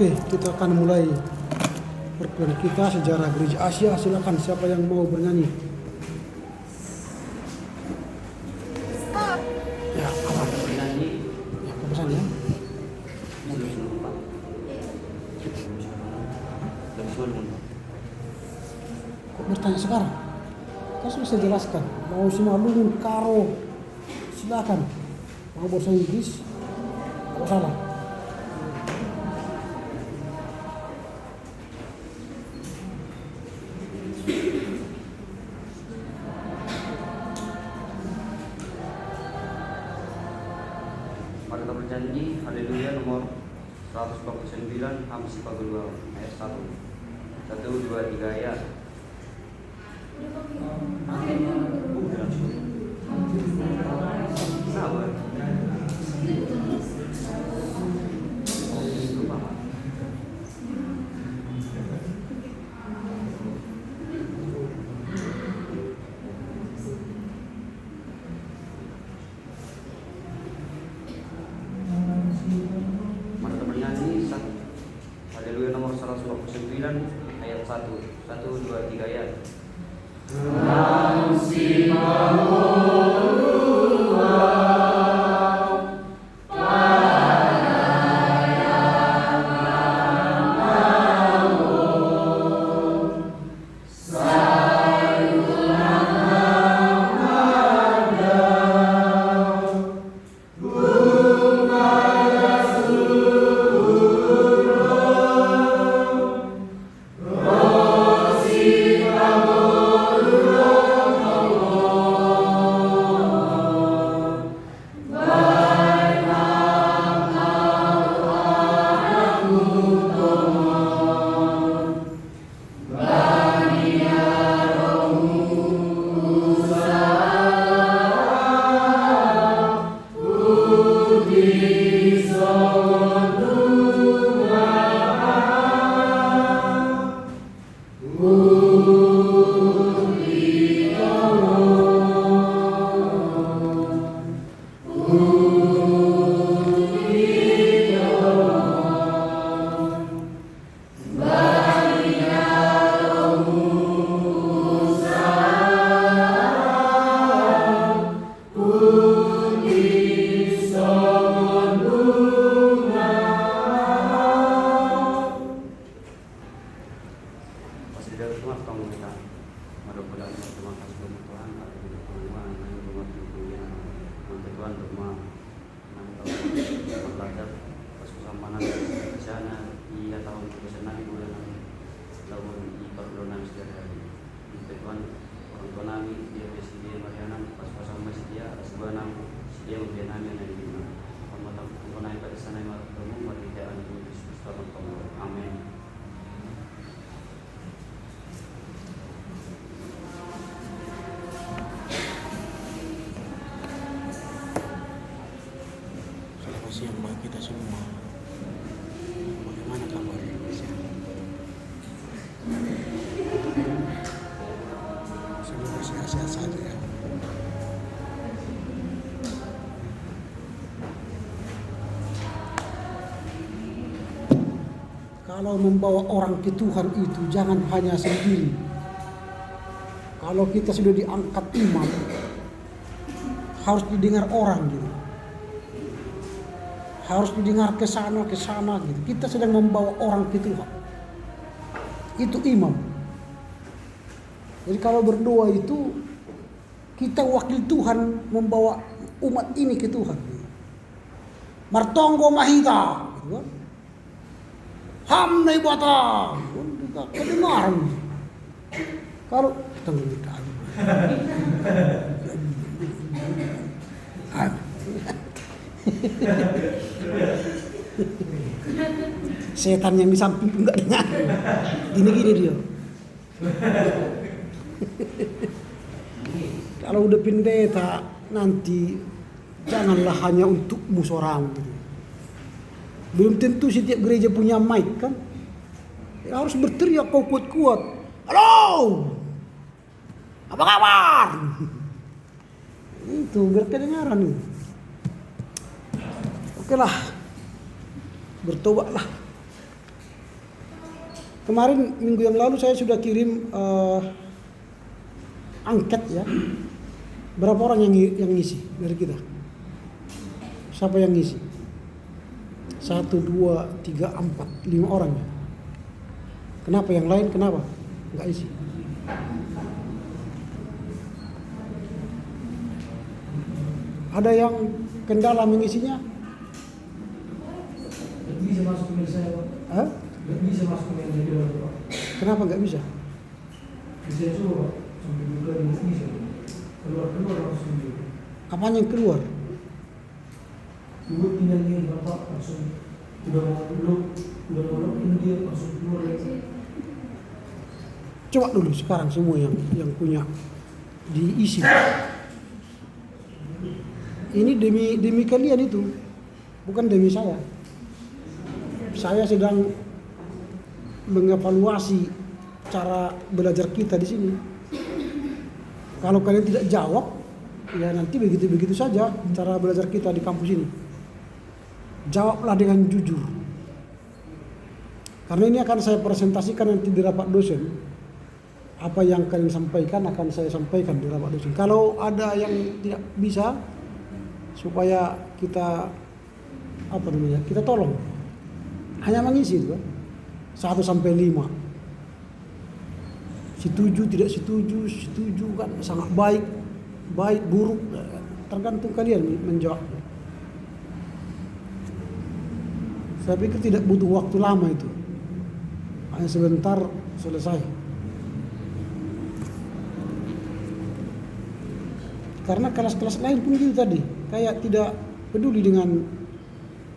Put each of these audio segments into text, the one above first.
Oke, kita akan mulai perkuliahan kita sejarah gereja Asia. Silakan siapa yang mau bernyanyi. Ya, apa? Bernyanyi. Ya, apa pesan ya? Kok bertanya sekarang? Kan sudah saya jelaskan. Mau Simalungun, Karo, silakan. Mau bahasa Inggris, tidak salah. Mari kita bernyanyi Haleluya nomor 149 Amsi Pagulwa ayat 1. 1, 2, 3 ayat. Sabar. Mari kita bernyanyi Haleluya nomor 149 ayat 1. 1, 2, 3 ayat. Amin. Selamat siang bagi kita semua. Bagaimana kabar? Semoga sehat-sehat saja ya. Kalau membawa orang ke Tuhan itu jangan hanya sendiri. Kalau kita sudah diangkat imam, harus didengar orang gitu. Harus didengar ke sana gitu. Kita sedang membawa orang ke Tuhan. Itu imam. Jadi kalau berdoa itu kita wakil Tuhan membawa umat ini ke Tuhan. Martonggo mahita, gitu kan? Hamnai batang, kedengaran. Kalau tunggu tadi. Setan yang di samping pun nggak dengar. Gini dia. Kalau udah pendeta nanti janganlah hanya untukmu seorang. Belum tentu setiap gereja punya mic kan. Ya, harus berteriak kau kuat-kuat. Halo, apa kabar? Itu biar kedengaran. Oke lah, bertobatlah. Kemarin minggu yang lalu saya sudah kirim angket ya. Berapa orang yang ngisi dari kita? Siapa yang ngisi? 1, 2, 3, 4, 5 orang ya. Kenapa yang lain kenapa nggak isi? Ada yang kendala mengisinya? Nggak bisa masuk email saya, Pak. Hah? Nggak bisa masuk email saya juga, Pak. Kenapa nggak bisa? Bisa suruh, Pak. Sampai buka di bisa. Keluar langsung juga. Apanya yang keluar? Ibu tinggal ini Bapak langsung udah mau login dia langsung keluar lagi. Coba dulu sekarang semua yang punya diisi. Ini demi kalian itu, bukan demi saya. Saya sedang mengevaluasi cara belajar kita di sini. Kalau kalian tidak jawab, ya nanti begitu-begitu saja cara belajar kita di kampus ini. Jawablah dengan jujur. Karena ini akan saya presentasikan nanti di rapat dosen. Apa yang kalian sampaikan akan saya sampaikan di rapat dosen. Kalau ada yang tidak bisa, supaya kita kita tolong. Hanya mengisi itu kan. 1 sampai 5. Setuju, tidak setuju kan sangat baik, buruk, tergantung kalian menjawab. Saya pikir tidak butuh waktu lama itu. Hanya sebentar selesai. Karena kelas-kelas lain pun gitu tadi, kayak tidak peduli dengan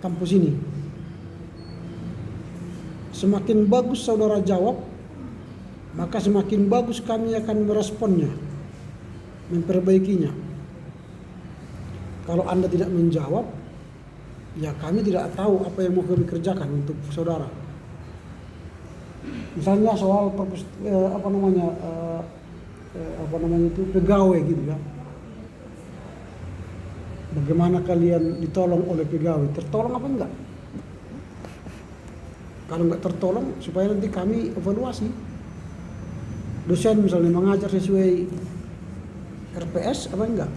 kampus ini. Semakin bagus saudara jawab, maka semakin bagus kami akan meresponnya, memperbaikinya. Kalau Anda tidak menjawab, ya kami tidak tahu apa yang mau kami kerjakan untuk saudara. Misalnya soal pegawai gitu ya. Bagaimana kalian ditolong oleh pegawai? Tertolong apa enggak? Kalau enggak tertolong, supaya nanti kami evaluasi. Dosen misalnya mengajar sesuai RPS apa enggak?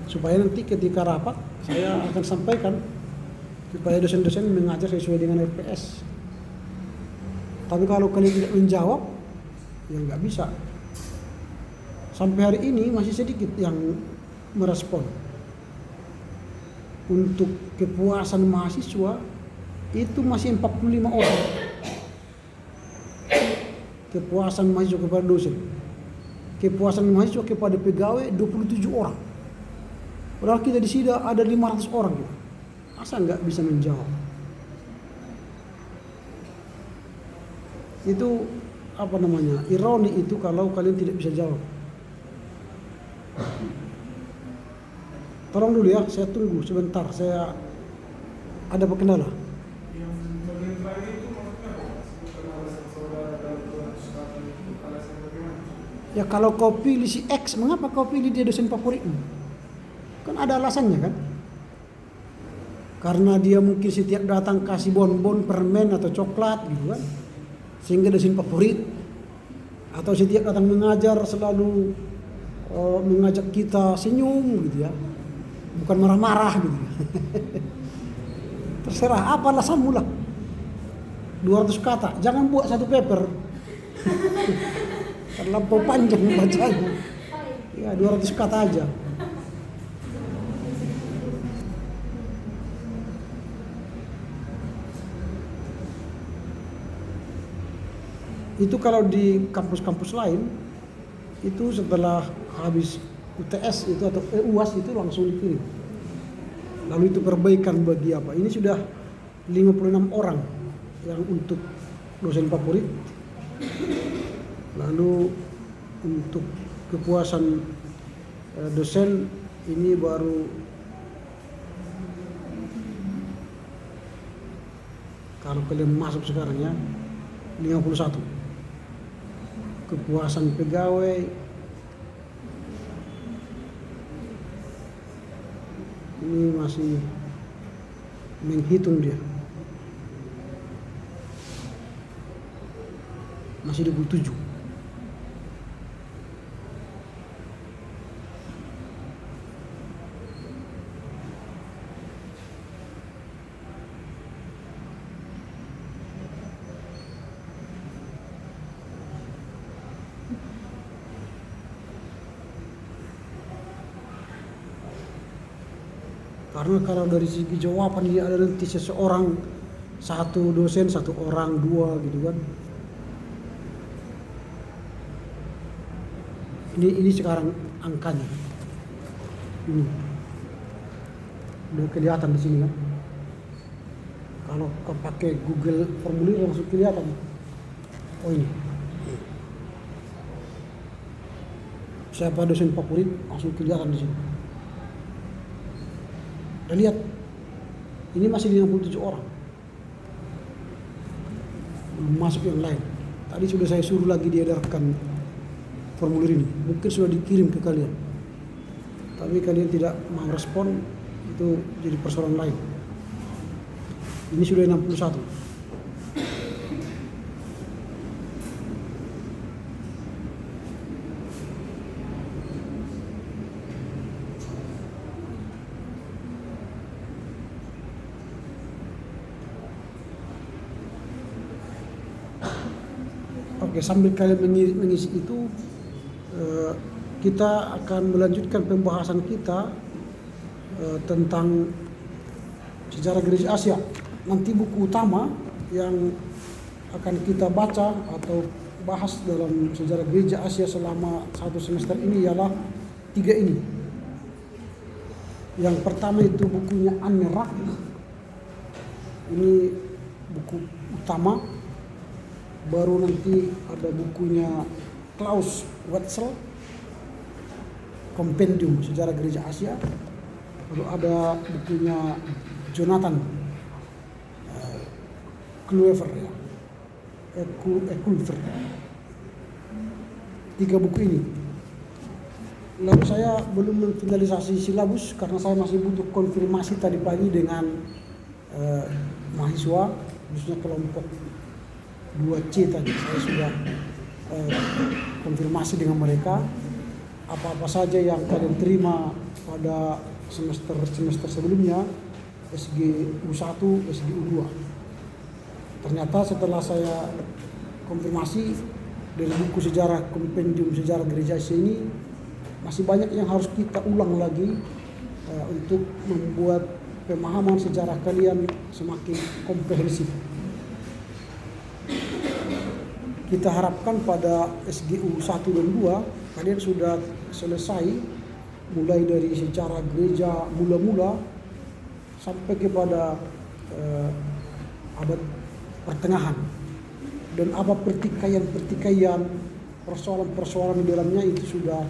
Supaya nanti ketika rapat saya akan sampaikan supaya dosen-dosen mengajar sesuai dengan RPS. Tapi kalau kalian tidak menjawab, ya nggak bisa. Sampai hari ini masih sedikit yang merespon. Untuk kepuasan mahasiswa itu masih 45 orang. Kepuasan mahasiswa kepada dosen. Kepuasan mahasiswa kepada pegawai 27 orang. Padahal kita di sini ada 500 orang gitu. Masa nggak bisa menjawab? Itu ironi itu kalau kalian tidak bisa jawab. Tolong dulu ya, saya tunggu sebentar, saya ada kendala. Yang bagian terakhir itu maksudnya apa? Saudara dalam alasan bagaimana? Ya kalau kau pilih si X, mengapa kau pilih dia dosen favoritmu? Kan ada alasannya kan? Karena dia mungkin setiap datang kasih bonbon, permen atau coklat gitu kan, sehingga dosen favorit. Atau setiap datang mengajar selalu mengajak kita senyum gitu ya, bukan marah-marah gitu. Terserah apa alasanmu lah. 200 kata, jangan buat satu paper. Terlampau panjang bacanya. Ya 200 kata aja. Itu kalau di kampus-kampus lain, itu setelah habis UTS itu atau UAS itu langsung dikirim. Lalu itu perbaikan bagi apa? Ini sudah 56 orang yang untuk dosen favorit. Lalu untuk kepuasan dosen ini baru kalau kalian masuk sekarang ya 51. Kepuasan pegawai ini masih menghitung dia. masih 27. Karena kalau dari segi jawaban dia ada nanti seseorang, satu dosen, satu orang, dua gitu kan. Ini sekarang angkanya. Ini udah kelihatan di sini kan. Kalau kau pakai Google formulir langsung kelihatan. Oh ini. Siapa dosen favorit langsung kelihatan di sini. Dan lihat, ini masih 57 orang. Belum masuk yang lain. Tadi sudah saya suruh lagi diedarkan formulir ini. Mungkin sudah dikirim ke kalian. Tapi kalian tidak mau respon, itu jadi persoalan lain. Ini sudah 61. Oke, sambil kalian mengisi itu, kita akan melanjutkan pembahasan kita tentang sejarah gereja Asia. Nanti buku utama yang akan kita baca atau bahas dalam sejarah gereja Asia selama 1 semester ini ialah 3 ini. Yang pertama itu bukunya Anne Rack. Ini buku utama. Baru nanti ada bukunya Klaus Wetzel, Kompendium Sejarah Gereja Asia. Lalu ada bukunya Jonathan Kulver, ya. Kulver. 3 buku ini. Lalu saya belum memfinalisasi silabus karena saya masih butuh konfirmasi tadi pagi dengan mahasiswa, khususnya kelompok 2C tadi. Saya sudah konfirmasi dengan mereka apa-apa saja yang kalian terima pada semester sebelumnya, SGU1, SGU2. Ternyata setelah saya konfirmasi dari buku sejarah Kompendium Sejarah Gereja Asia ini, masih banyak yang harus kita ulang lagi untuk membuat pemahaman sejarah kalian semakin komprehensif. Kita harapkan pada SGU 1 dan 2 kalian sudah selesai mulai dari sejarah gereja mula-mula sampai kepada abad pertengahan, dan apa pertikaian persoalan-persoalan di dalamnya itu sudah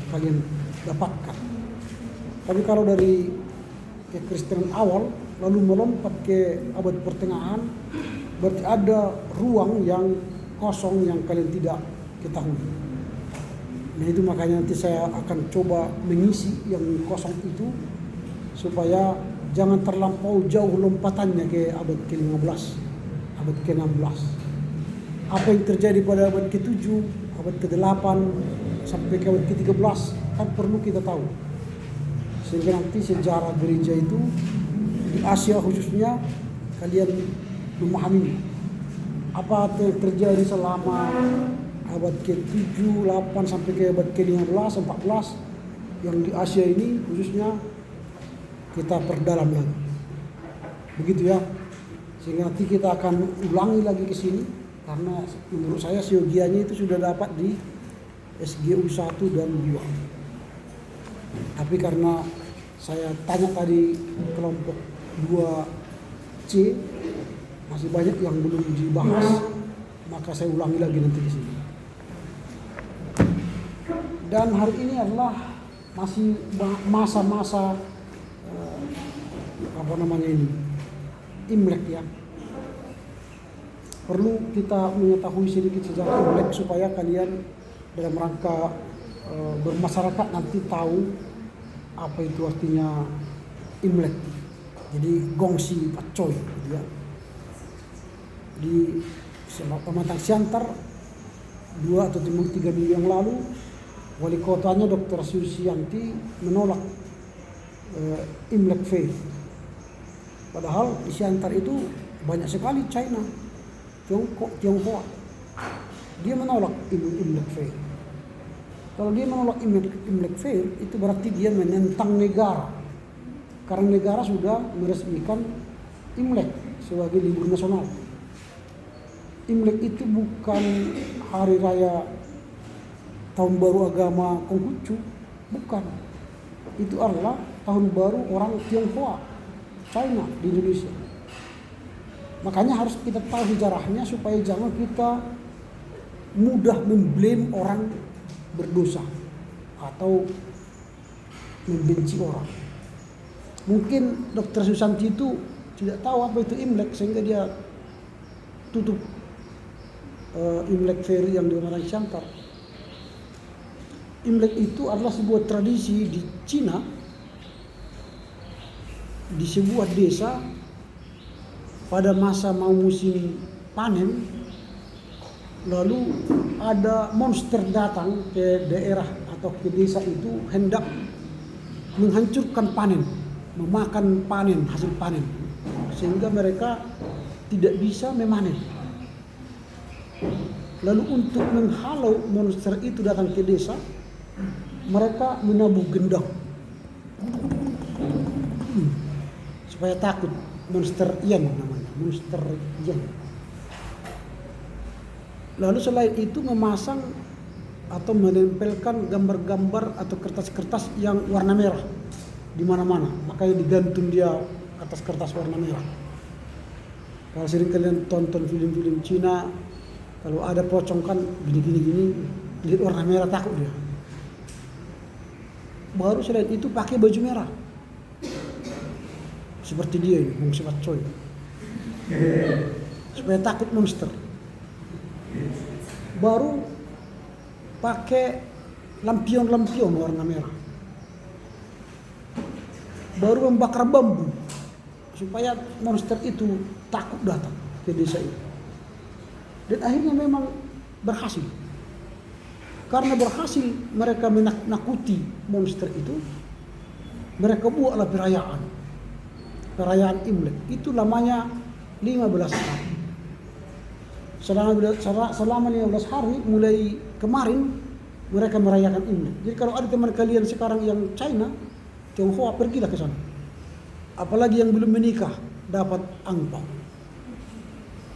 kalian dapatkan. Tapi kalau dari kekristenan awal lalu melompat ke abad pertengahan, berarti ada ruang yang kosong yang kalian tidak ketahui. Nah itu makanya nanti saya akan coba mengisi yang kosong itu supaya jangan terlampau jauh lompatannya ke abad ke-15, abad ke-16. Apa yang terjadi pada abad ke-7, abad ke-8 sampai ke abad ke-13 kan perlu kita tahu. Sehingga nanti sejarah gereja itu di Asia khususnya kalian memahami apa yang terjadi selama abad ke-7, 8 sampai ke abad ke-15, 14 yang di Asia ini khususnya kita perdalam lagi. Begitu ya. Sehingga nanti kita akan ulangi lagi ke sini karena menurut saya siogianya itu sudah dapat di SGU 1 dan 2. Tapi karena saya tanya tadi kelompok 2C masih banyak yang belum dibahas, maka saya ulangi lagi nanti di sini. Dan hari ini adalah masih masa-masa Imlek ya. Perlu kita mengetahui sedikit sejarah Imlek supaya kalian dalam rangka bermasyarakat nanti tahu apa itu artinya Imlek. Jadi gongsi pacoy gitu ya. Di Pematang Siantar 2 atau 3 minggu yang lalu, wali kotanya Dr. Susianti menolak Imlek Fair. Padahal di Siantar itu banyak sekali China, Tionghoa. Dia menolak Imlek Fair. Kalau dia menolak Imlek Fair, itu berarti dia menentang negara. Karena negara sudah meresmikan Imlek sebagai libur nasional. Imlek itu bukan hari raya tahun baru agama Konghucu, bukan. Itu adalah tahun baru orang Tionghoa, China di Indonesia. Makanya harus kita tahu sejarahnya supaya jangan kita mudah memblame orang berdosa atau membenci orang. Mungkin Dr. Susanti itu tidak tahu apa itu Imlek sehingga dia tutup Imlek Fair yang di Pematang Siantar. Imlek itu adalah sebuah tradisi di Cina, di sebuah desa pada masa mau musim panen, lalu ada monster datang ke daerah atau ke desa itu hendak menghancurkan panen, memakan panen, hasil panen, sehingga mereka tidak bisa memanen. Lalu untuk menghalau monster itu datang ke desa, mereka menabuh gendang supaya takut. Monster Yan namanya, monster Yan. Lalu selain itu memasang atau menempelkan gambar-gambar atau kertas-kertas yang warna merah di mana-mana. Makanya digantung dia atas kertas warna merah. Kalau sering kalian tonton film-film Cina, kalau ada pocong kan gini, lihat warna merah takut dia. Baru selain itu pakai baju merah. Seperti dia ini, Bung Sibat Choi. Supaya takut monster. Baru pakai lampion-lampion warna merah. Baru membakar bambu supaya monster itu takut datang ke desa itu. Dan akhirnya memang berhasil. Karena berhasil mereka menakuti monster itu, mereka buatlah perayaan Imlek. Itu lamanya 15 hari. Selama 15 hari mulai kemarin mereka merayakan Imlek. Jadi kalau ada teman kalian sekarang yang China, Tionghoa, pergilah ke sana. Apalagi yang belum menikah dapat angpau.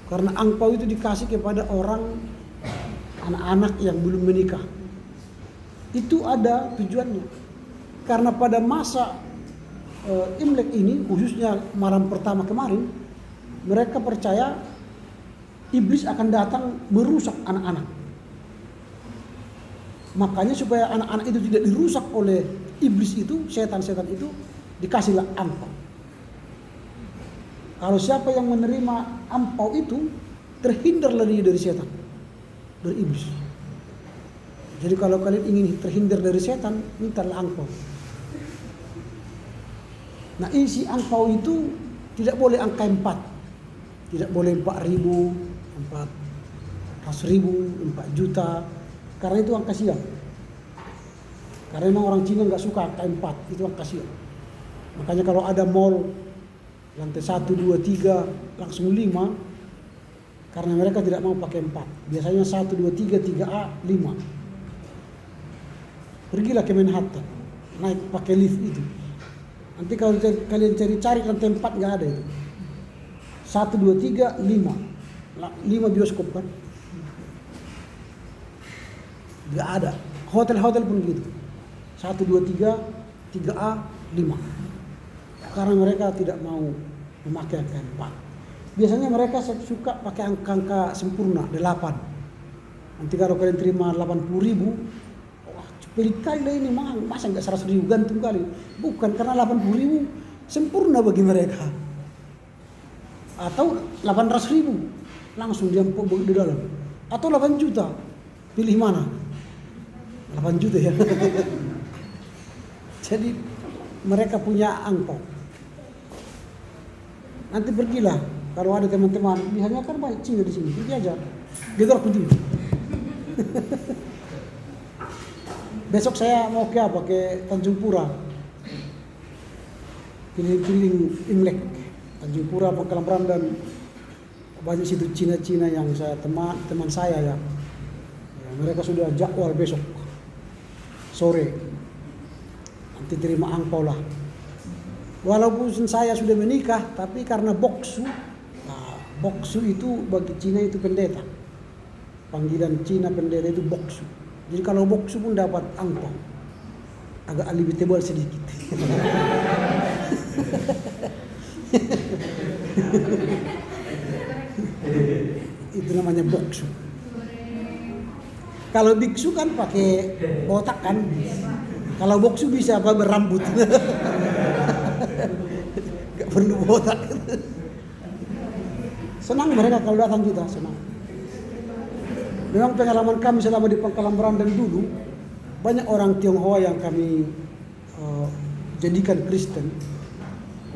Karena angpau itu dikasih kepada orang anak-anak yang belum menikah. Itu ada tujuannya. Karena pada masa Imlek ini, khususnya malam pertama kemarin, mereka percaya iblis akan datang merusak anak-anak. Makanya supaya anak-anak itu tidak dirusak oleh iblis itu, setan-setan itu, dikasihlah angpau. Kalau siapa yang menerima ampau itu, terhindarlah dia dari setan, dari iblis. Jadi kalau kalian ingin terhindar dari setan, mintalah angpau. Nah, isi angpau itu tidak boleh angka 4. Tidak boleh 4.000, 400.000, 4 juta. Karena itu angka sial. Karena memang orang Cina nggak suka angka 4, itu angka sial. Makanya kalau ada mall lantai 1, 2, 3 langsung 5, karena mereka tidak mau pakai 4. Biasanya 1, 2, 3, 3A, 5. Pergilah ke Manhattan, naik pakai lift itu. Nanti kalau kalian cari lantai 4 nggak ada itu. 1, 2, 3, 5. 5 bioskop kan? Nggak ada. Hotel-hotel pun gitu. 1, 2, 3, 3A, 5. Karena mereka tidak mau memakai angka 4. Biasanya mereka suka pakai angka sempurna, 8. Nanti kalau kalian terima 80.000, wah pelit kali lah ini, masa nggak 100.000, gantung kali. Bukan, karena 80.000 sempurna bagi mereka. Atau 800.000, langsung diampuk di dalam. Atau 8 juta, pilih mana? 8 juta ya. Jadi mereka punya angpau. Nanti pergilah Kalau ada teman-teman, biasanya kan banyak Cina di sini, pergi aja. Gitu aku dulu. Besok saya mau ke apa? Ke Tanjung Pura. Keliling-keliling Imlek. Tanjung Pura, Pangkalan Berandan. Banyak situ Cina-Cina yang saya teman saya ya. Mereka sudah jadwal besok sore. Nanti terima angpau lah. Walaupun saya sudah menikah, tapi karena boksu. Nah, boksu itu bagi Cina itu pendeta. Panggilan Cina pendeta itu boksu. Jadi kalau boksu pun dapat angpau. Agak lebih tebal sedikit. Itu namanya boksu. Kalau biksu kan pakai botak kan. Kalau boksu bisa apa berambut. Gak perlu botak. Senang mereka kalau datang kita, senang. Memang pengalaman kami selama di Pangkalan Berandan dulu, banyak orang Tionghoa yang kami jadikan Kristen.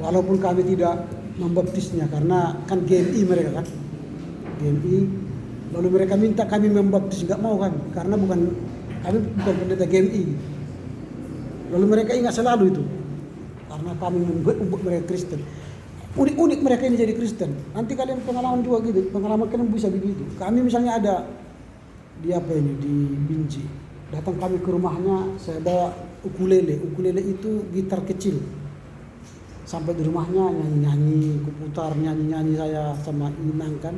Walaupun kami tidak membaptisnya karena kan GMI mereka kan. GMI. Lalu mereka minta kami membaptis, nggak mau kami karena kami bukan pendeta GMI. Lalu mereka ingat selalu itu karena kami membuat mereka Kristen. Unik-unik mereka ini jadi Kristen. Nanti kalian pengalaman juga gitu, pengalaman kalian bisa begitu. Kami misalnya ada di di Binjai. Datang kami ke rumahnya, saya bawa ukulele. Ukulele itu gitar kecil. Sampai di rumahnya nyanyi-nyanyi, kuputar nyanyi-nyanyi saya sama Inang kan.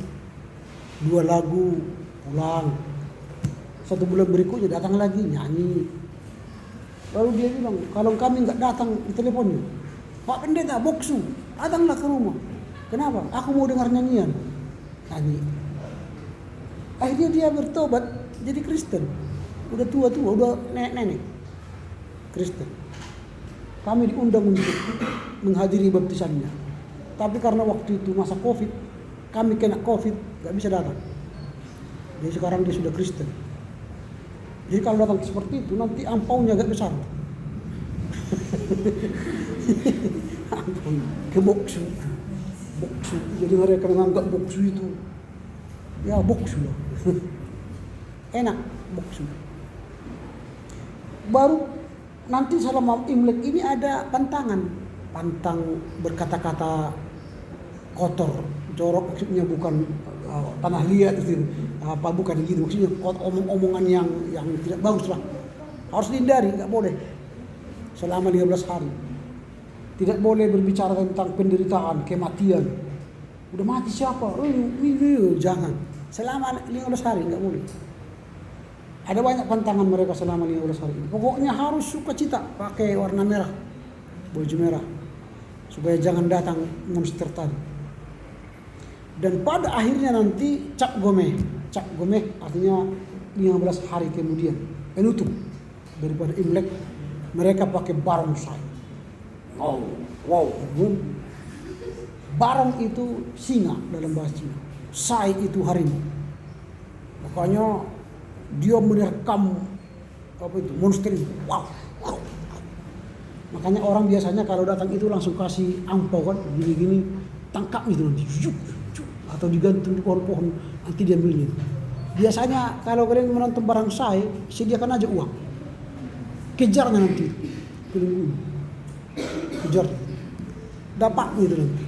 2 lagu pulang. 1 bulan berikutnya datang lagi nyanyi. Lalu dia bilang, kalau kami nggak datang di teleponnya, Pak Pendeta boksu, datanglah ke rumah. Kenapa? Aku mau dengar nyanyian. Nyanyi. Akhirnya dia bertobat jadi Kristen. Udah tua-tua, udah nenek-nenek Kristen. Kami diundang untuk menghadiri baptisannya. Tapi karena waktu itu masa Covid, kami kena Covid, gak bisa datang. Jadi sekarang dia sudah Kristen. Jadi kalau datang seperti itu, nanti ampaunya agak besar. Ampun, ke boksu. Boksu, jadi mereka menganggap boksu itu, ya boksu lah. Enak, boksu. Baru nanti selama Imlek ini ada pantangan. Pantang berkata-kata kotor, jorok maksudnya bukan tanah liat itu apa bukan gitu maksudnya omong-omongan yang tidak bagus lah, harus dihindari, nggak boleh selama 15 hari. Tidak boleh berbicara tentang penderitaan, kematian. Udah mati siapa? Jangan. Selama 15 hari nggak boleh. Ada banyak pantangan mereka selama 15 hari. Pokoknya harus sukacita, pakai warna merah, baju merah, supaya jangan datang monster tadi. Dan pada akhirnya nanti Cap Gomeh artinya 15 hari kemudian penutup daripada Imlek, mereka pakai barongsai. Wow. Barong itu singa dalam bahasa Cina, sai itu harimau. Makanya dia menerkam monster itu. Wow. Makanya orang biasanya kalau datang itu langsung kasih angpau kan, gini-gini, tangkap itu nanti. Atau digantung di pohon-pohon, nanti dia ambilnya. Biasanya kalau kalian menonton barongsai, sediakan aja uang. Kejarnya nanti. Kejar. Dapat gitu nanti.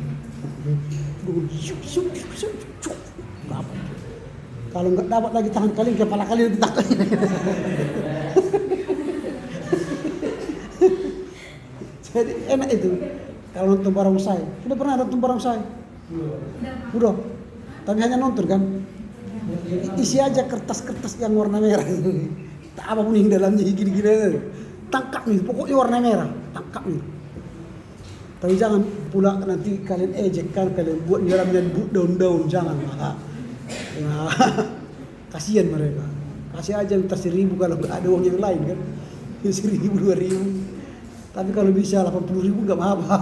Dapat. Kalau nggak dapat lagi tangan kalian, kepala kalian ditakut. Jadi enak itu kalau nonton barongsai. Sudah pernah nonton barongsai? Udah. Tapi hanya nonton kan. Isi aja kertas-kertas yang warna merah. Tak apapun yang dalamnya gini-gini. Tangkap nih, pokoknya warna merah. Tangkap nih. Tapi jangan pula nanti kalian ejek kan, kalian buat di dalamnya daun-daun, jangan. Ya, kasihan mereka. Kasih aja yang 1.000 kalau nggak ada uang yang lain kan. 1.000, 2.000. Tapi kalau bisa 80.000 nggak apa-apa.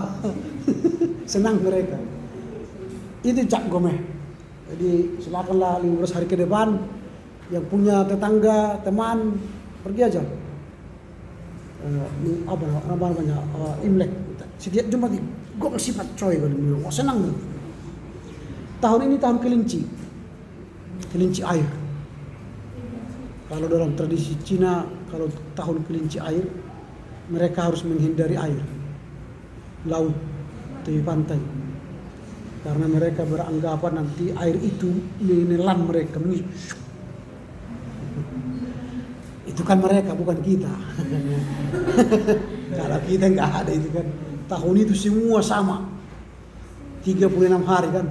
Senang mereka. Itu Cap Gomeh. Jadi silakanlah 15 hari ke depan yang punya tetangga, teman, pergi aja. Apa namanya? Imlek. Setiap Jumat gong sifat coy kalau bilang. Senang. Tahun ini tahun kelinci. Kelinci air. Kalau dalam tradisi Cina, kalau tahun kelinci air, mereka harus menghindari air, laut, tepi pantai. Karena mereka beranggapan nanti air itu menelan mereka. Itu kan mereka, bukan kita. Kalau kita nggak ada itu kan. Tahun itu semua sama. 36 hari kan.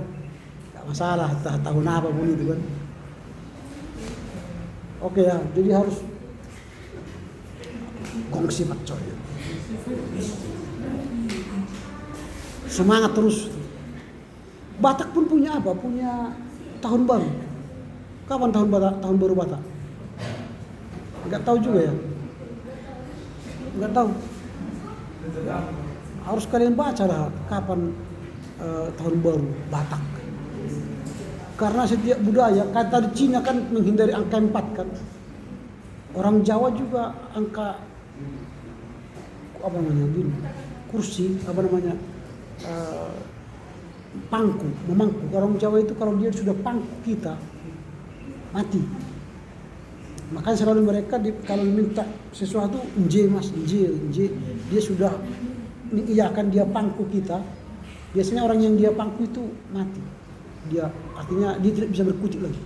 Nggak masalah, tahun apa pun itu kan. Oke ya, jadi harus kongsi Pak Coy. Semangat terus. Batak pun punya apa? Punya tahun baru. Kapan tahun baru Batak? Enggak tahu juga ya. Enggak tahu. Harus kalian baca lah kapan tahun baru Batak. Karena setiap budaya, kata di Cina kan menghindari angka 4 kan. Orang Jawa juga angka apa namanya gini, kursi apa namanya pangku, memangku. Orang Jawa itu kalau dia sudah pangku kita mati. Makanya selalu mereka kalau minta sesuatu nje mas, nje, dia sudah mengiyakan dia pangku kita. Biasanya orang yang dia pangku itu mati. Dia artinya dia tidak bisa berkutik lagi.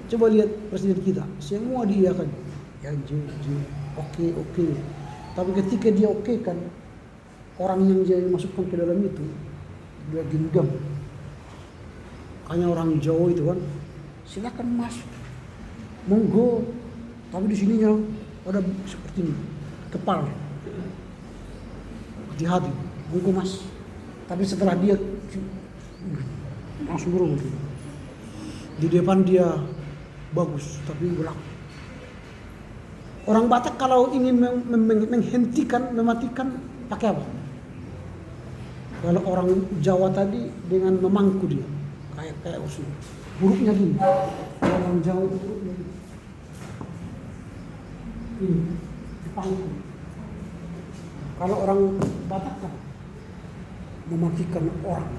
Coba lihat presiden kita, semua diiyakan. Ya nje, oke. Tapi ketika dia oke kan, orang yang dia masukkan ke dalam itu dia genggam. Makanya orang Jawa itu kan, silakan masuk, monggo. Tapi di sininya ada seperti ini, kepala. Hati-hati, monggo mas. Tapi setelah dia langsung berubah. Di depan dia bagus, tapi berlaku. Orang Batak kalau ingin menghentikan, mematikan, pakai apa? Kalau orang Jawa tadi dengan memangku dia, kayak usul. Hurufnya gini. Kalau orang Jawa itu hurufnya gini. Ini, dipangku. Kalau orang Batak kan mematikan orang.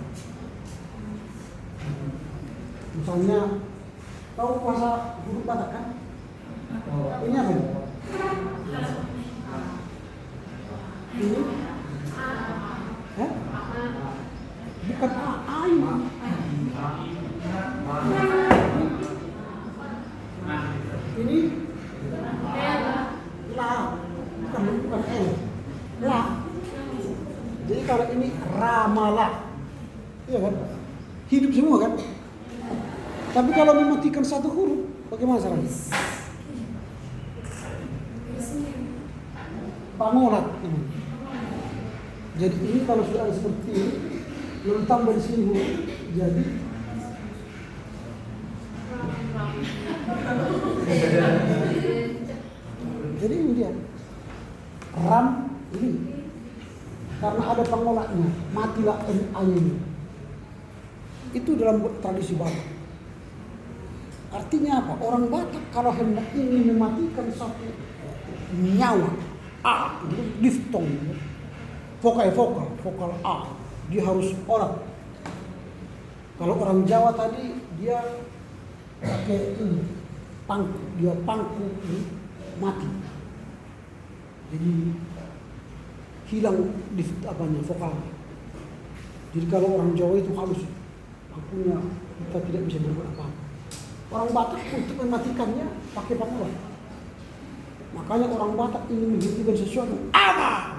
Misalnya, tahu bahasa huruf Batak kan? Ini apa? Ini? Bukan A ini. Ini la, bukan L. La. Jadi kalau ini ramala, iya kan? Hidup semua kan? Tapi kalau mematikan satu huruf, bagaimana caranya? Pangolat. Jadi ini kalau sudah ada seperti ini, lalu tambah di sini huruf, jadi ini dia ram ini karena ada pengolatnya, matilah ini. Itu dalam tradisi Batak. Artinya apa? Orang Batak kalau hendak ingin mematikan satu nyawa, A, diftong, vokal A, dia harus orat. Kalau orang Jawa tadi dia pakai ini, pangku, dia pangku ini, mati. Jadi hilang vokal. Jadi kalau orang Jawa itu halus, pangkunya kita tidak bisa berbuat apa-apa. Orang Batak untuk mematikannya pakai pangolat. Makanya orang Batak ingin menghentikan sesuatu, apa?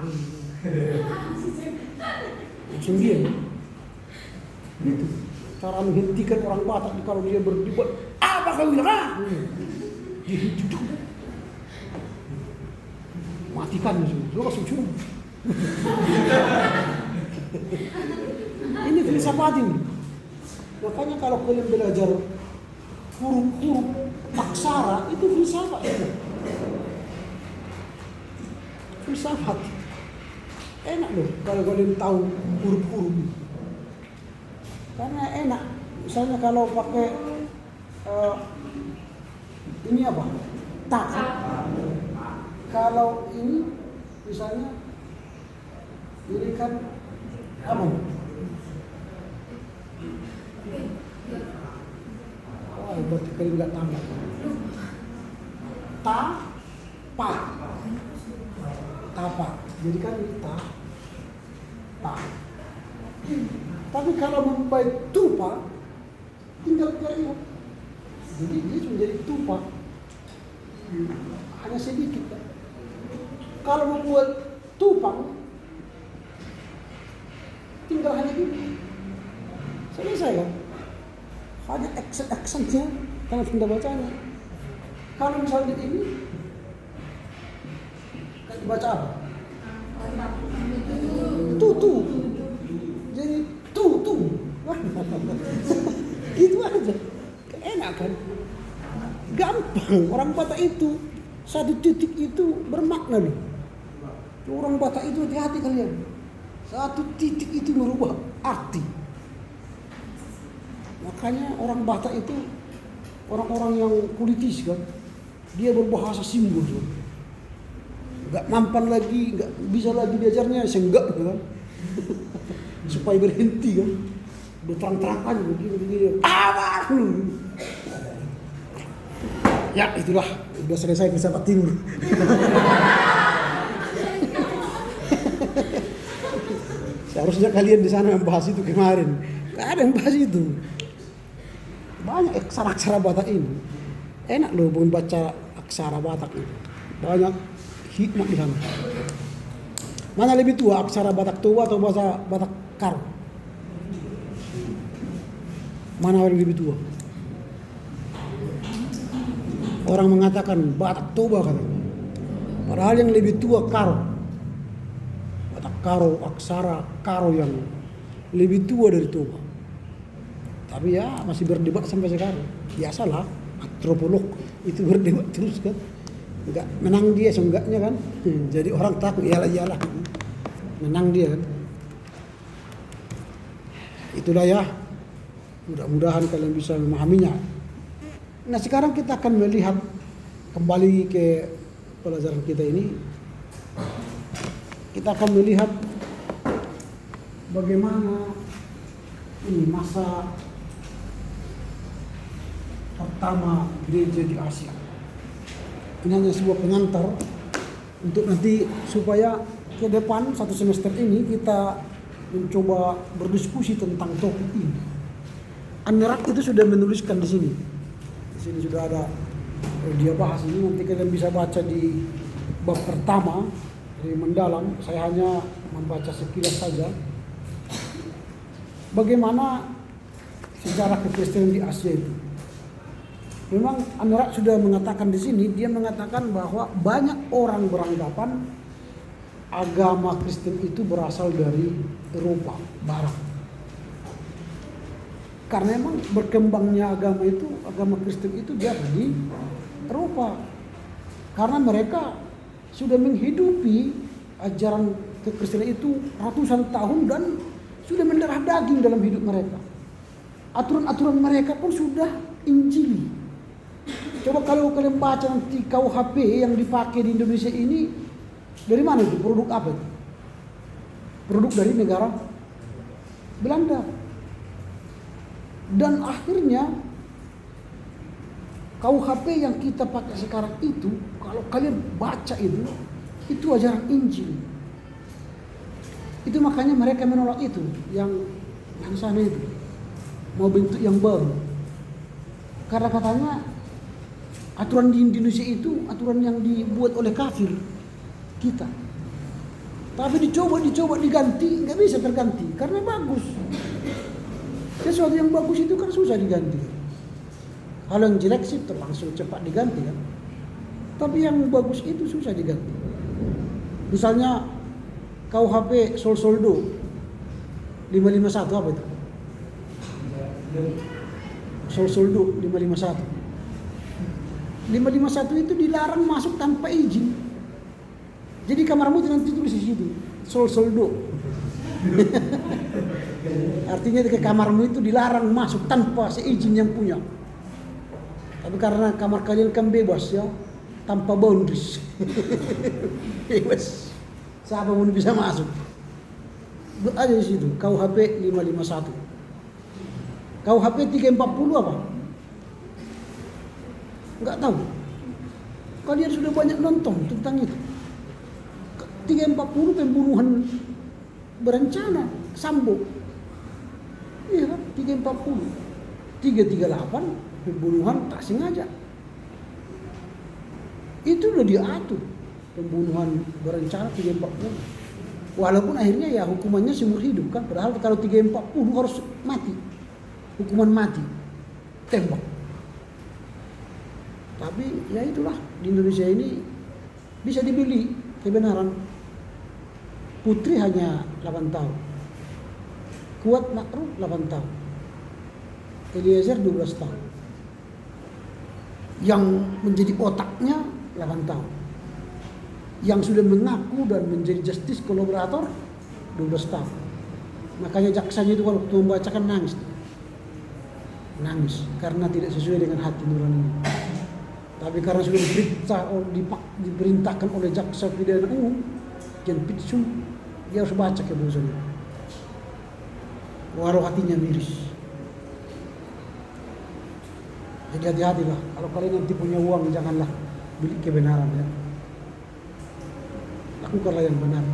Langsung dia. Itu cara menghentikan orang Batak kalau dia berdebat, apa kau bilang? Dia hidup. Matikan itu, langsung curug. Ini filsafat ini. Makanya kalau kalian belajar huruf-huruf aksara itu filsafat itu. Filsafat. Enak loh kalau kalian tahu huruf-huruf itu. Karena enak. Misalnya kalau pakai ini apa? Tak. Kalau ini misalnya ini kan apa? berarti kalian nggak tambah. Ta, pa, tapa. Jadi kan ta, pa. Tapi kalau membaik tupa, tinggal kalian. Jadi dia cuma jadi tupa. Hanya sedikit. Kalau membuat tupang, tinggal hanya gini. Selesai kan? Hanya aksennya, karena sudah bacanya. Kalau misalnya ini, kan dibaca apa? Tutu. Jadi tutu. Gitu aja. Enak kan? Gampang. Orang Batak itu satu titik itu bermakna loh. Orang Batak itu hati-hati kalian. Satu titik itu merubah arti. Makanya orang Batak itu orang-orang yang politis kan. Dia berbahasa simbol kan. Gak mampan lagi, gak bisa lagi diajarnya, senggak gitu kan. Supaya berhenti kan. Berterang-terangan begini. Apa? Ya itulah, udah selesai filsafat timur. Seharusnya kalian di sana membahas itu kemarin. Gak ada yang bahas itu. Banyak aksara-aksara Batak ini. Enak loh membaca aksara Batak itu. Banyak hikmah di sana. Mana lebih tua, aksara Batak tua atau bahasa Batak Karo? Mana yang lebih tua? Orang mengatakan Batak Toba kan. Padahal yang lebih tua Karo. Batak Karo, aksara Karo yang lebih tua dari Toba. Tapi ya masih berdebat sampai sekarang. Biasalah, antropolog itu berdebat terus kan. Enggak menang dia seenggaknya kan. Jadi orang takut iyalah. Menang dia kan. Itulah ya. Mudah-mudahan kalian bisa memahaminya. Nah sekarang kita akan melihat kembali ke pelajaran kita ini. Kita akan melihat bagaimana ini masa pertama gereja di Asia. Ini hanya sebuah pengantar untuk nanti supaya ke depan satu semester ini kita mencoba berdiskusi tentang topik ini. Anerak itu sudah menuliskan di sini. Di sini sudah ada dia bahas ini, nanti kalian bisa baca di bab pertama dari mendalam. Saya hanya membaca sekilas saja. Bagaimana sejarah kekristenan di Asia itu? Memang Anerak sudah mengatakan di sini, dia mengatakan bahwa banyak orang beranggapan agama Kristen itu berasal dari Eropa Barat. Karena memang berkembangnya agama Kristen itu dia di Eropa. Karena mereka sudah menghidupi ajaran kekristenan itu ratusan tahun dan sudah mendarah daging dalam hidup mereka. Aturan-aturan mereka pun sudah Injili. Coba kalau kalian baca nanti KUHP yang dipakai di Indonesia ini, dari mana itu? Produk apa itu? Produk dari negara Belanda. Dan akhirnya KUHP yang kita pakai sekarang itu, kalau kalian baca itu ajaran Injil. Itu makanya mereka menolak itu, yang sana itu. Mau bentuk yang baru. Karena katanya aturan di Indonesia itu aturan yang dibuat oleh kafir kita. Tapi dicoba diganti, nggak bisa terganti karena bagus. Sesuatu yang bagus itu kan susah diganti. Kalau yang jelek sih langsung cepat diganti kan. Tapi yang bagus itu susah diganti. Misalnya KUHP Soldo 551 apa itu? Soldo 551. 551 itu dilarang masuk tanpa izin. Jadi kamarmu nanti tulis di situ Soldo. Artinya ke kamarmu itu dilarang masuk tanpa seizin yang punya. Tapi karena kamar kalian kan bebas ya, tanpa boundaries. Bebas. Siapa pun bisa masuk. Ada di situ KUHP 551. KUHP 340 apa? Nggak tahu. Kalian sudah banyak nonton tentang itu. 340 pembunuhan berencana Sambo. Iya kan? 340. 338 pembunuhan tak sengaja. Itu udah diatur. Pembunuhan berencana 340. Walaupun akhirnya ya hukumannya seumur hidup kan. Padahal kalau 340 harus mati. Hukuman mati. Tembak. Tapi ya itulah, di Indonesia ini bisa dibeli kebenaran. Putri hanya 8 tahun. Kuat Ma'ruf 8 tahun. Eliezer 12 tahun. Yang menjadi otaknya 8 tahun. Yang sudah mengaku dan menjadi justice kolaborator 12 tahun. Makanya jaksanya itu waktu membacakan nangis. Nangis karena tidak sesuai dengan hati nuraninya. Tapi karena sudah diperintahkan oleh jaksa pidana umum Jan Pitsum, dia harus baca keputusannya. Walau hatinya miris. Jadi hati-hatilah. Kalau kalian nanti punya uang, janganlah beli kebenaran ya. Lakukanlah yang benar.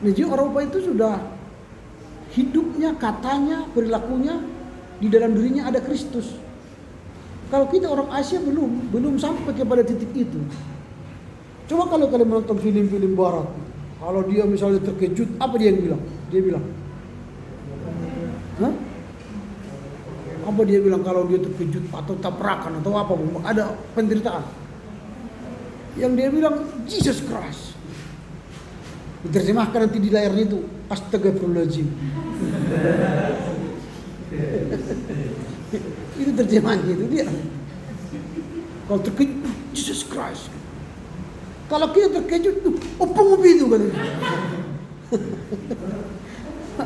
Nah, jadi orang itu sudah hidupnya, katanya, perilakunya di dalam dirinya ada Kristus. Kalau kita orang Asia belum sampai kepada titik itu. Coba kalau kalian menonton film-film barat, kalau dia misalnya terkejut, apa dia yang bilang? Dia bilang, hah? Apa dia bilang kalau dia terkejut atau tabrakan atau apa? Ada penderitaan. Yang dia bilang Jesus Christ. Diterjemahkan nanti di layarnya itu Astagfirullahaladzim. Itu terjemahannya itu dia. Kalau terkejut Jesus Christ. Kalau kita terkejut tuh opung ubi itu katanya.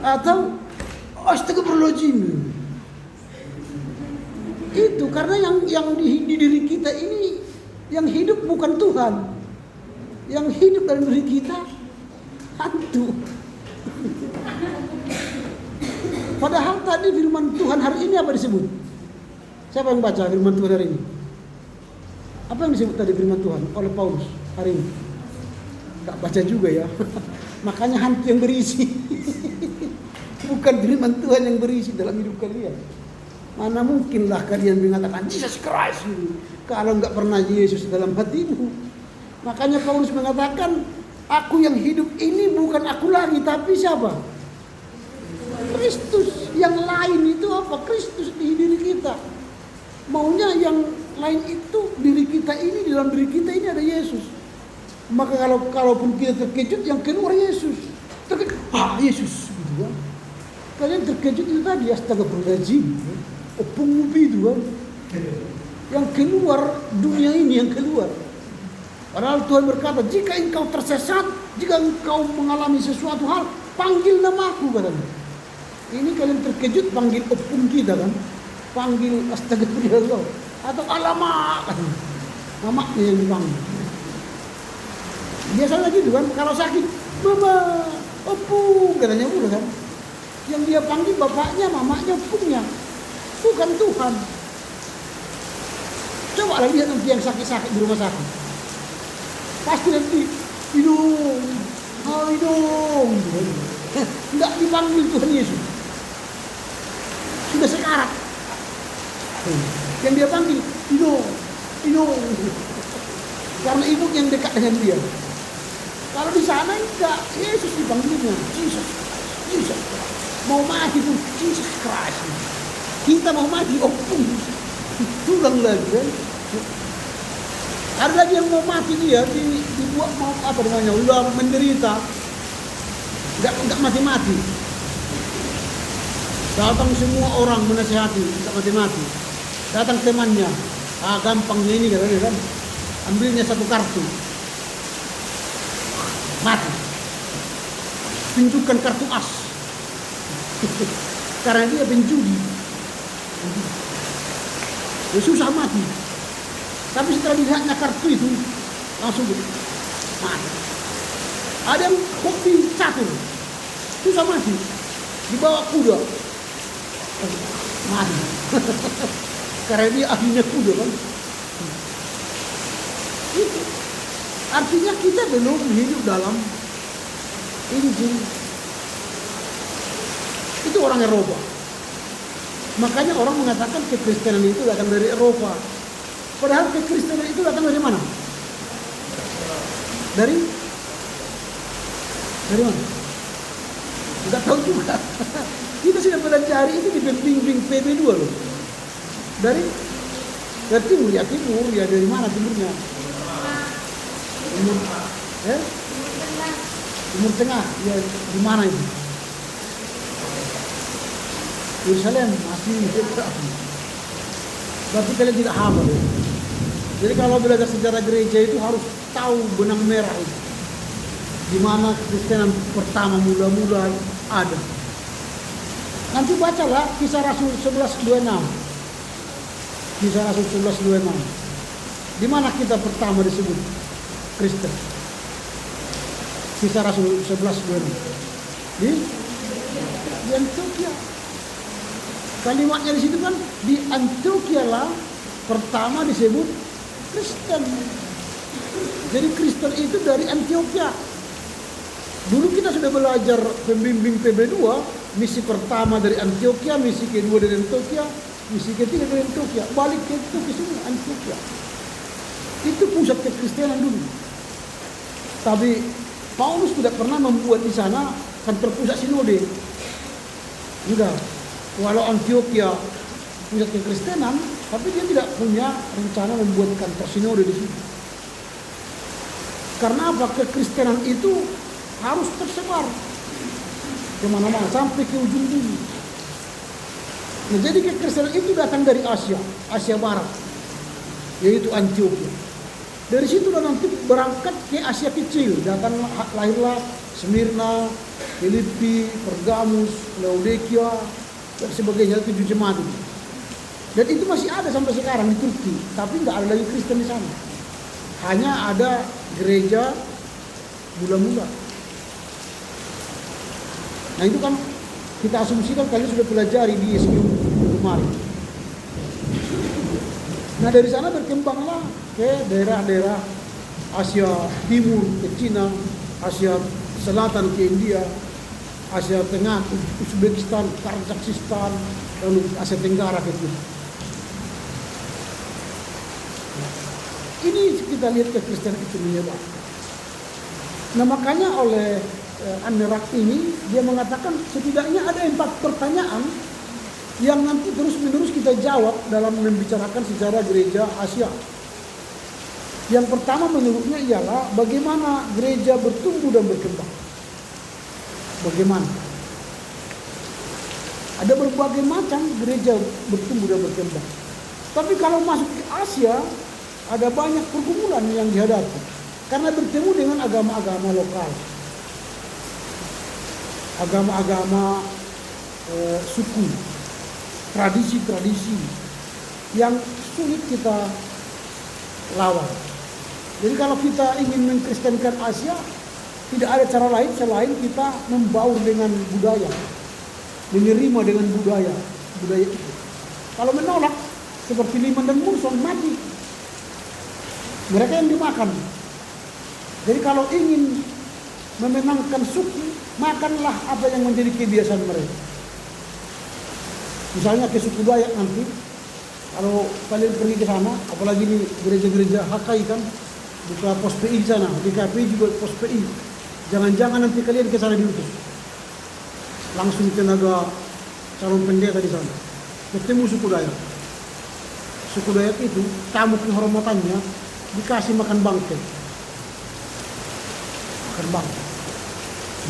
Atau Astagfirullahaladzim. Itu karena yang di diri kita ini yang hidup bukan Tuhan. Yang hidup dalam diri kita hantu. Padahal tadi firman Tuhan hari ini apa disebut? Siapa yang baca firman Tuhan hari ini? Apa yang disebut tadi firman Tuhan oleh Paulus hari ini? Gak baca juga ya. Makanya hantu yang berisi. Bukan firman Tuhan yang berisi dalam hidup kalian. Mana mungkinlah kalian mengatakan Jesus Christ kalau nggak pernah Yesus dalam hatimu. Makanya Paulus mengatakan, aku yang hidup ini bukan aku lagi, tapi siapa? Kristus. Yang lain itu apa? Kristus di diri kita. Maunya yang lain itu diri kita ini, di dalam diri kita ini ada Yesus. Maka kalaupun kita terkejut, yang keluar Yesus. Terkejut, Yesus gitu kan. Kalian terkejut itu tadi astagfirullahaladzim. Opung ubi itu kan. Yang keluar dunia ini yang keluar. Padahal Tuhan berkata, jika engkau tersesat, jika engkau mengalami sesuatu hal, panggil namaku katanya. Ini kalian terkejut panggil opung kita kan. Panggil astagfirullah atau alamak katanya. Namanya yang dipanggil. Biasanya gitu kan, kalau sakit, mama, opung katanya udah kan. Yang dia panggil bapaknya, mamanya, opungnya. Bukan Tuhan. Coba lihat nanti yang sakit-sakit di rumah sakit. Pasti nanti hidung. Enggak dipanggil Tuhan Yesus. Sudah sekarat. Yang dia panggil hidung. Karena ibu yang dekat dengan dia. Kalau di sana enggak, Yesus dipanggilnya. Jesus. Mau mati pun Jesus Christ. Kita mau mati, tulang lagi kan. Ada lagi yang mau mati dia dibuat mau apa namanya, udah menderita, nggak mati. Datang semua orang menasihati, nggak mati. Datang temannya, gampangnya ini kan, ambilnya satu kartu, mati. Tunjukkan kartu as, karena dia penjudi. Ya susah mati. Tapi setelah dilihatnya kartu itu langsung mati. Ada yang hobi catur, susah mati, dibawa kuda, mati. Karena dia ahlinya kuda kan. Itu. Artinya kita belum hidup dalam Injil. Itu orang Eropa. Makanya orang mengatakan kekristenan itu datang dari Eropa. Padahal kekristenan itu datang dari mana? Dari mana? Tidak tahu juga. Kita sudah pelajari itu di pembimbing PB2 loh. Dari timur ya, dari mana timurnya? Timur Tengah, ya di mana itu? Yerusalem masih dekat. Berarti kalian tidak hafal ya? Jadi kalau belajar sejarah gereja itu harus tahu benang merah itu. Di mana Kristenan pertama mula-mula ada. Nanti bacalah Kisah Rasul 11:26. Kisah Rasul 11:26. Di mana kita pertama disebut Kristen? Kisah Rasul 11:26. Di Antioquia. Kalimatnya di situ kan, di Antioquia lah pertama disebut Kristen. Jadi Kristen itu dari Antioquia. Dulu kita sudah belajar pembimbing PB2, misi pertama dari Antioquia, misi kedua dari Antioquia, misi ketiga dari Antioquia. Balik ke sini Antioquia. Itu pusat kekristenan dulu. Tapi Paulus tidak pernah membuat di sana kantor pusat sinode. Enggak. Walau Antioquia pusat kekristenan, tapi dia tidak punya rencana membuat kantor sinode di sini. Karena apa? Kekristenan itu harus tersebar kemana-mana sampai ke ujung bumi. Nah, jadi kekristenan itu datang dari Asia Barat, yaitu Antioquia. Dari situ nanti berangkat ke Asia Kecil, lahirlah Smyrna, Filipi, Pergamus, Laodikia, dan sebagainya, 7 jemaat itu. Dan itu masih ada sampai sekarang di Turki, tapi nggak ada lagi Kristen di sana. Hanya ada gereja mula-mula. Nah itu kan kita asumsikan kalian sudah pelajari di sebelum kemarin. Nah dari sana berkembanglah ke daerah-daerah Asia Timur ke Cina, Asia Selatan ke India, Asia Tengah, Uzbekistan, Kazakhstan, lalu Asia Tenggara ke Turki. Ini kita lihat kekristenan itu menyebar. Nah makanya oleh Anerak ini dia mengatakan setidaknya ada 4 pertanyaan yang nanti terus-menerus kita jawab dalam membicarakan sejarah gereja Asia. Yang pertama menurutnya ialah bagaimana gereja bertumbuh dan berkembang. Bagaimana? Ada berbagai macam gereja bertumbuh dan berkembang. Tapi kalau masuk ke Asia, ada banyak pergumulan yang dihadapi karena bertemu dengan agama-agama lokal, agama-agama suku, tradisi-tradisi yang sulit kita lawan. Jadi kalau kita ingin mengkristenkan Asia, tidak ada cara lain selain kita membaur dengan budaya, menerima dengan budaya itu. Kalau menolak, seperti Liman dan Murson mati, mereka yang dimakan. Jadi kalau ingin memenangkan suku, makanlah apa yang menjadi kebiasaan mereka. Misalnya ke suku Dayak nanti, kalau kalian pergi ke sana, apalagi di gereja-gereja HKI kan, buka pos PI di sana, di KPI juga pos PI. Jangan-jangan nanti kalian ke sana diutus. Langsung tenaga calon pendeta di sana. Ketemu suku Dayak. Suku Dayak itu, tamu kehormatannya dikasih makan bangkai. Makan bangkai.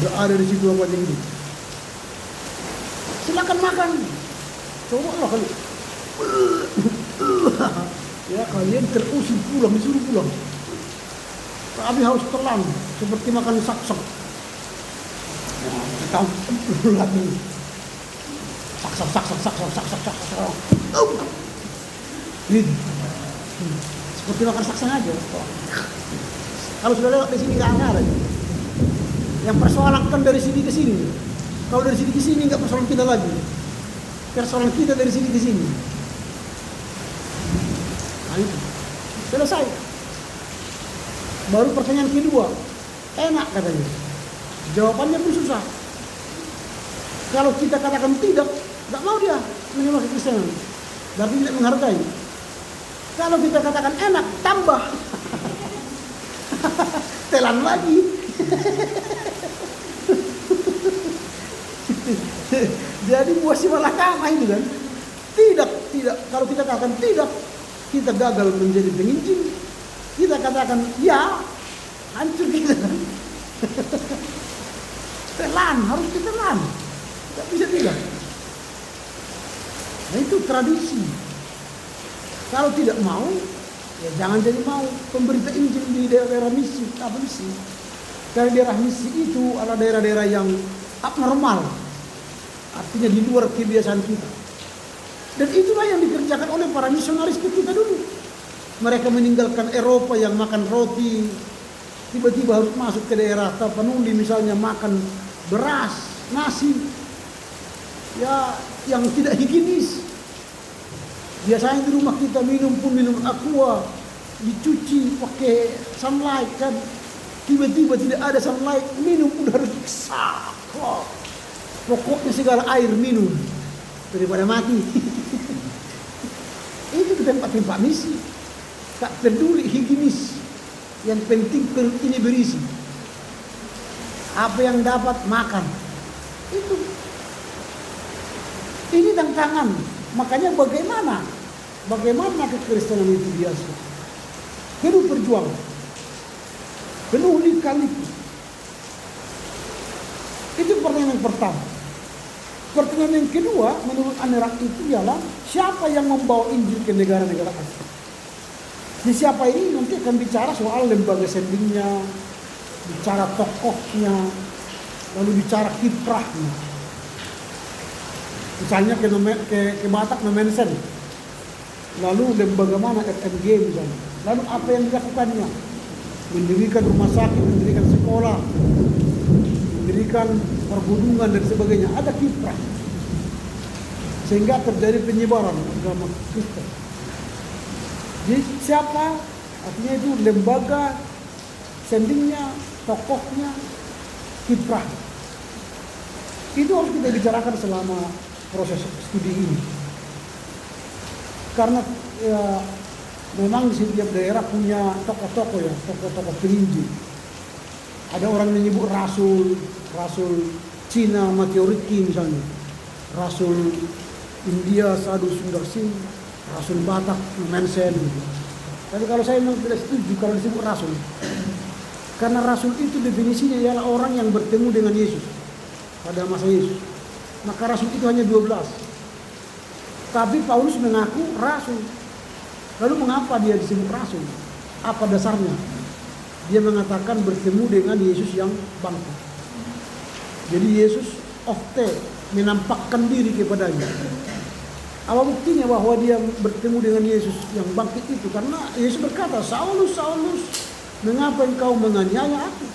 Udah ada di situ apa yang ini. Silakan makan. Coba lah kali. Ya kalian terusir pulang, disuruh pulang. Tapi harus telan seperti makan sak-sak. Tahu lagi. Sak. Gitu. Seperti makan sak-sak aja. Kalau sudah lewat di sini nggak ada. Yang persoalan kan dari sini ke sini. Kalau dari sini ke sini nggak persoalan kita lagi. Persoalan kita dari sini ke sini. Nah itu, selesai. Baru pertanyaan kedua, enak katanya. Jawabannya pun susah. Kalau kita katakan tidak, nggak mau dia menerima kekristenan. Berarti tidak menghargai. Kalau kita katakan enak, tambah. Telan lagi. Jadi buah si malakama itu kan. Tidak. Kalau kita katakan tidak, kita gagal menjadi penginjil. Kita katakan ya, hancur kita kan. Telan, harus ditelan. Tidak bisa tidak. Nah itu tradisi. Kalau tidak mau, ya jangan jadi mau pemberita Injil di daerah misi. Apa misi? Karena daerah misi itu adalah daerah-daerah yang abnormal. Artinya di luar kebiasaan kita. Dan itulah yang dikerjakan oleh para misionaris ke kita dulu. Mereka meninggalkan Eropa yang makan roti, tiba-tiba harus masuk ke daerah Tapanuli misalnya makan beras, nasi, ya yang tidak higienis. Biasanya di rumah kita minum aqua, dicuci pakai sunlight kan. Tiba-tiba tidak ada sunlight, minum udah rusak. Pokoknya segala air minum daripada mati. Itu tempat-tempat misi. Tak peduli higienis. Yang penting perut ini berisi. Apa yang dapat makan. Itu. Ini tantangan. Makanya bagaimana kekristenan itu biasa. Penuh perjuangan. Penuh lika-liku. Itu pertanyaan yang pertama. Pertanyaan yang kedua menurut Anerak itu ialah siapa yang membawa Injil ke negara-negara asing. Di siapa ini nanti akan bicara soal lembaga sendingnya, bicara tokohnya, lalu bicara kiprahnya. Misalnya ke Batak Nomensen, lalu lembaga mana FMG misalnya, lalu apa yang dilakukannya, mendirikan rumah sakit, mendirikan sekolah, mendirikan pergunungan dan sebagainya, ada kiprah sehingga terjadi penyebaran agama Kristen. Jadi siapa, artinya itu lembaga sendingnya, tokohnya, kiprah. Itu harus kita bicarakan selama proses studi ini. Karena ya, memang setiap daerah punya tokoh-tokoh ya, tokoh-tokoh penginjil. Ada orang yang menyebut rasul Cina Matthew Ricci misalnya, rasul India Sadhu Sundar Singh, rasul Batak Mensen. Tapi kalau saya memang tidak setuju kalau disebut rasul. Karena rasul itu definisinya ialah orang yang bertemu dengan Yesus pada masa Yesus. Maka rasul itu hanya 12. Tapi Paulus mengaku rasul. Lalu mengapa dia disebut rasul? Apa dasarnya? Dia mengatakan bertemu dengan Yesus yang bangkit. Jadi Yesus ofte menampakkan diri kepadanya. Apa buktinya bahwa dia bertemu dengan Yesus yang bangkit itu? Karena Yesus berkata, Saulus, Saulus, mengapa engkau menganiaya aku?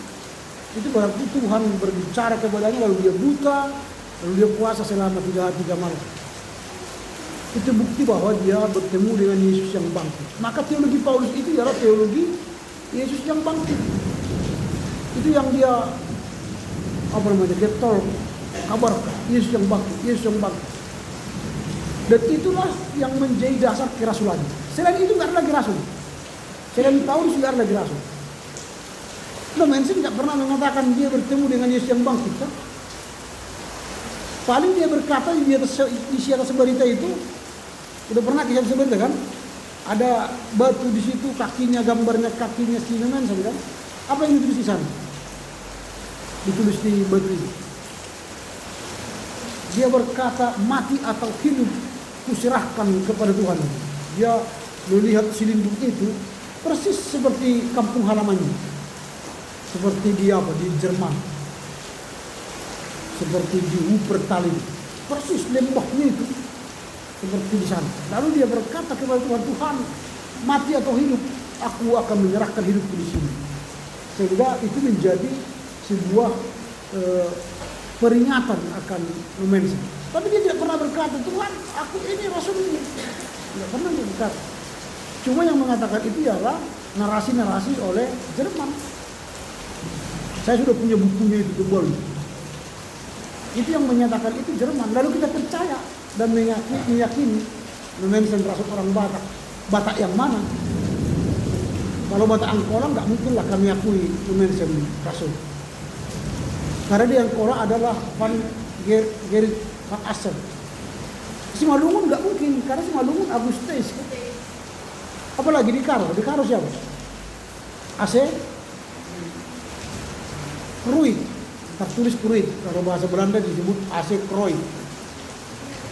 Itu berarti Tuhan berbicara kepadanya, lalu dia buta, lalu dia puasa selama 3 hari 3 malam. Itu bukti bahwa dia bertemu dengan Yesus yang bangkit. Maka teologi Paulus itu adalah teologi Yesus yang bangkit. Itu yang dia dia tolak kabar Yesus yang bangkit, Yesus yang bangkit. Dan itulah yang menjadi dasar kerasulan. Selain itu nggak ada lagi rasul. Selain Paulus nggak ada lagi rasul. Mensen nggak pernah mengatakan dia bertemu dengan Yesus yang bangkit kan? Paling dia berkata di atas berita itu, udah pernah kisah berita kan? Ada batu di situ, kakinya gambarnya kakinya si Mensen kan? Apa yang ditulis di sana? Ditulis di batu itu. Dia berkata mati atau hidup kuserahkan kepada Tuhan. Dia melihat silindung itu persis seperti kampung halamannya. Seperti di Jerman. Seperti di Wuppertal, persis lembahnya itu seperti di sana. Lalu dia berkata kepada Tuhan, Tuhan, mati atau hidup, aku akan menyerahkan hidupku di sini. Sehingga itu menjadi sebuah peringatan akan Mensen. Tapi dia tidak pernah berkata, Tuhan, aku ini rasul ini. Tidak pernah dia berkata. Cuma yang mengatakan itu ialah narasi-narasi oleh Jerman. Saya sudah punya bukunya itu tebal. Itu yang menyatakan itu Jerman. Lalu kita percaya dan meyakini memention rasul orang Batak. Batak yang mana? Kalau Batak Angkola nggak mungkinlah kami akui memention rasul. Karena di Angkola adalah Van Gerrit Van Assen. Simalungun nggak mungkin, karena Simalungun Agustus. Apalagi di Karo siapa? AC Kruid, tertulis Kruid. Kalau bahasa Belanda disebut AC Kruid.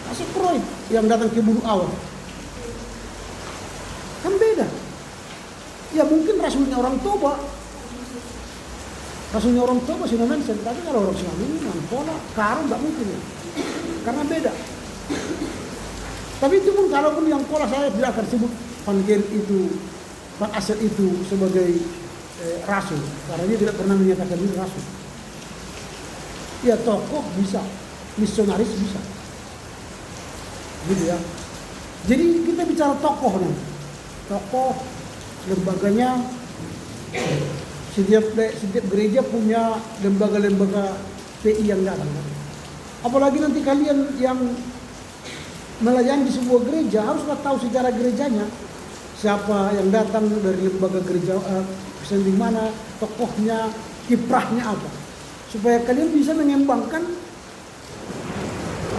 AC Kruid yang datang ke Bulu Awal. Kan beda. Ya mungkin rasulnya orang Toba. Rasulnya orang Toba sih namanya, tapi kalau orang Simalungun, Angkola, Karo nggak mungkin ya. Karena beda. Tapi itu pun kalaupun yang Angkola saya tidak akan sebut Van Gerrit itu, Van Assen itu sebagai rasul, karena dia tidak pernah menyatakan diri rasul. Ya tokoh bisa, misionaris bisa, gitu ya. Jadi kita bicara tokoh nih, tokoh lembaganya. Setiap gereja punya lembaga-lembaga PI yang datang. Apalagi nanti kalian yang melayani di sebuah gereja haruslah tahu sejarah gerejanya. Siapa yang datang dari lembaga gereja di mana, tokohnya, kiprahnya apa. Supaya kalian bisa mengembangkan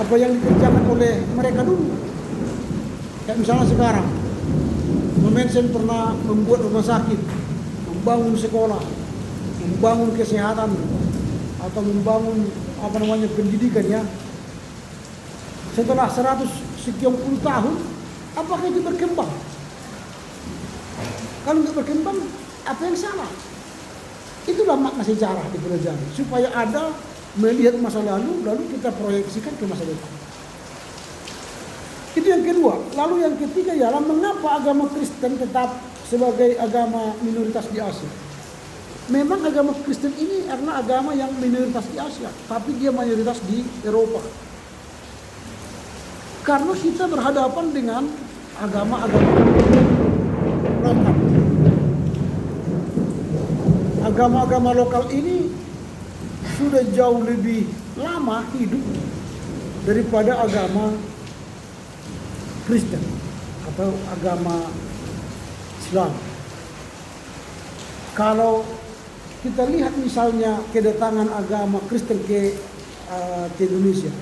apa yang dikerjakan oleh mereka dulu. Kayak misalnya sekarang, Memensen pernah membuat rumah sakit, membangun sekolah, membangun kesehatan, atau membangun pendidikan ya. Setelah 100 sekian puluh tahun, apakah itu berkembang? Kalau nggak berkembang, apa yang salah? Itulah makna sejarah di kerajaan, supaya ada melihat masa lalu kita proyeksikan ke masa depan. Itu yang kedua. Lalu yang ketiga ialah mengapa agama Kristen tetap sebagai agama minoritas di Asia. Memang agama Kristen ini karena agama yang minoritas di Asia, tapi dia mayoritas di Eropa. Karena kita berhadapan dengan agama-agama lokal. Agama-agama lokal ini sudah jauh lebih lama hidup daripada agama Kristen atau agama Islam. Kalau kita lihat misalnya kedatangan agama Kristen ke Indonesia,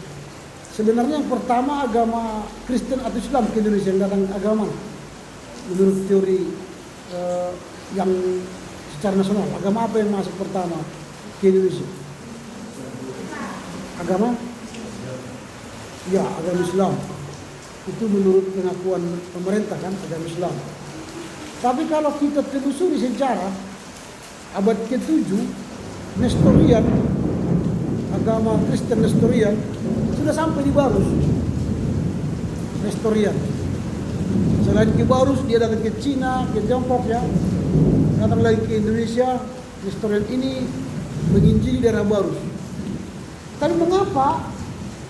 sebenarnya yang pertama agama Kristen atau Islam ke Indonesia yang datang agama menurut teori yang secara nasional, agama apa yang masuk pertama ke Indonesia? Agama? Ya, agama Islam. Itu menurut pengakuan pemerintah kan, agama Islam. Tapi kalau kita telusuri sejarah, abad ke-7, Nestorian, agama Kristen Nestorian, sudah sampai di Barus. Nestorian. Selain ke Barus, dia datang ke Cina, ke Tiongkok ya. Datang lagi ke Indonesia, Nestorian ini menginjili daerah Barus. Tapi mengapa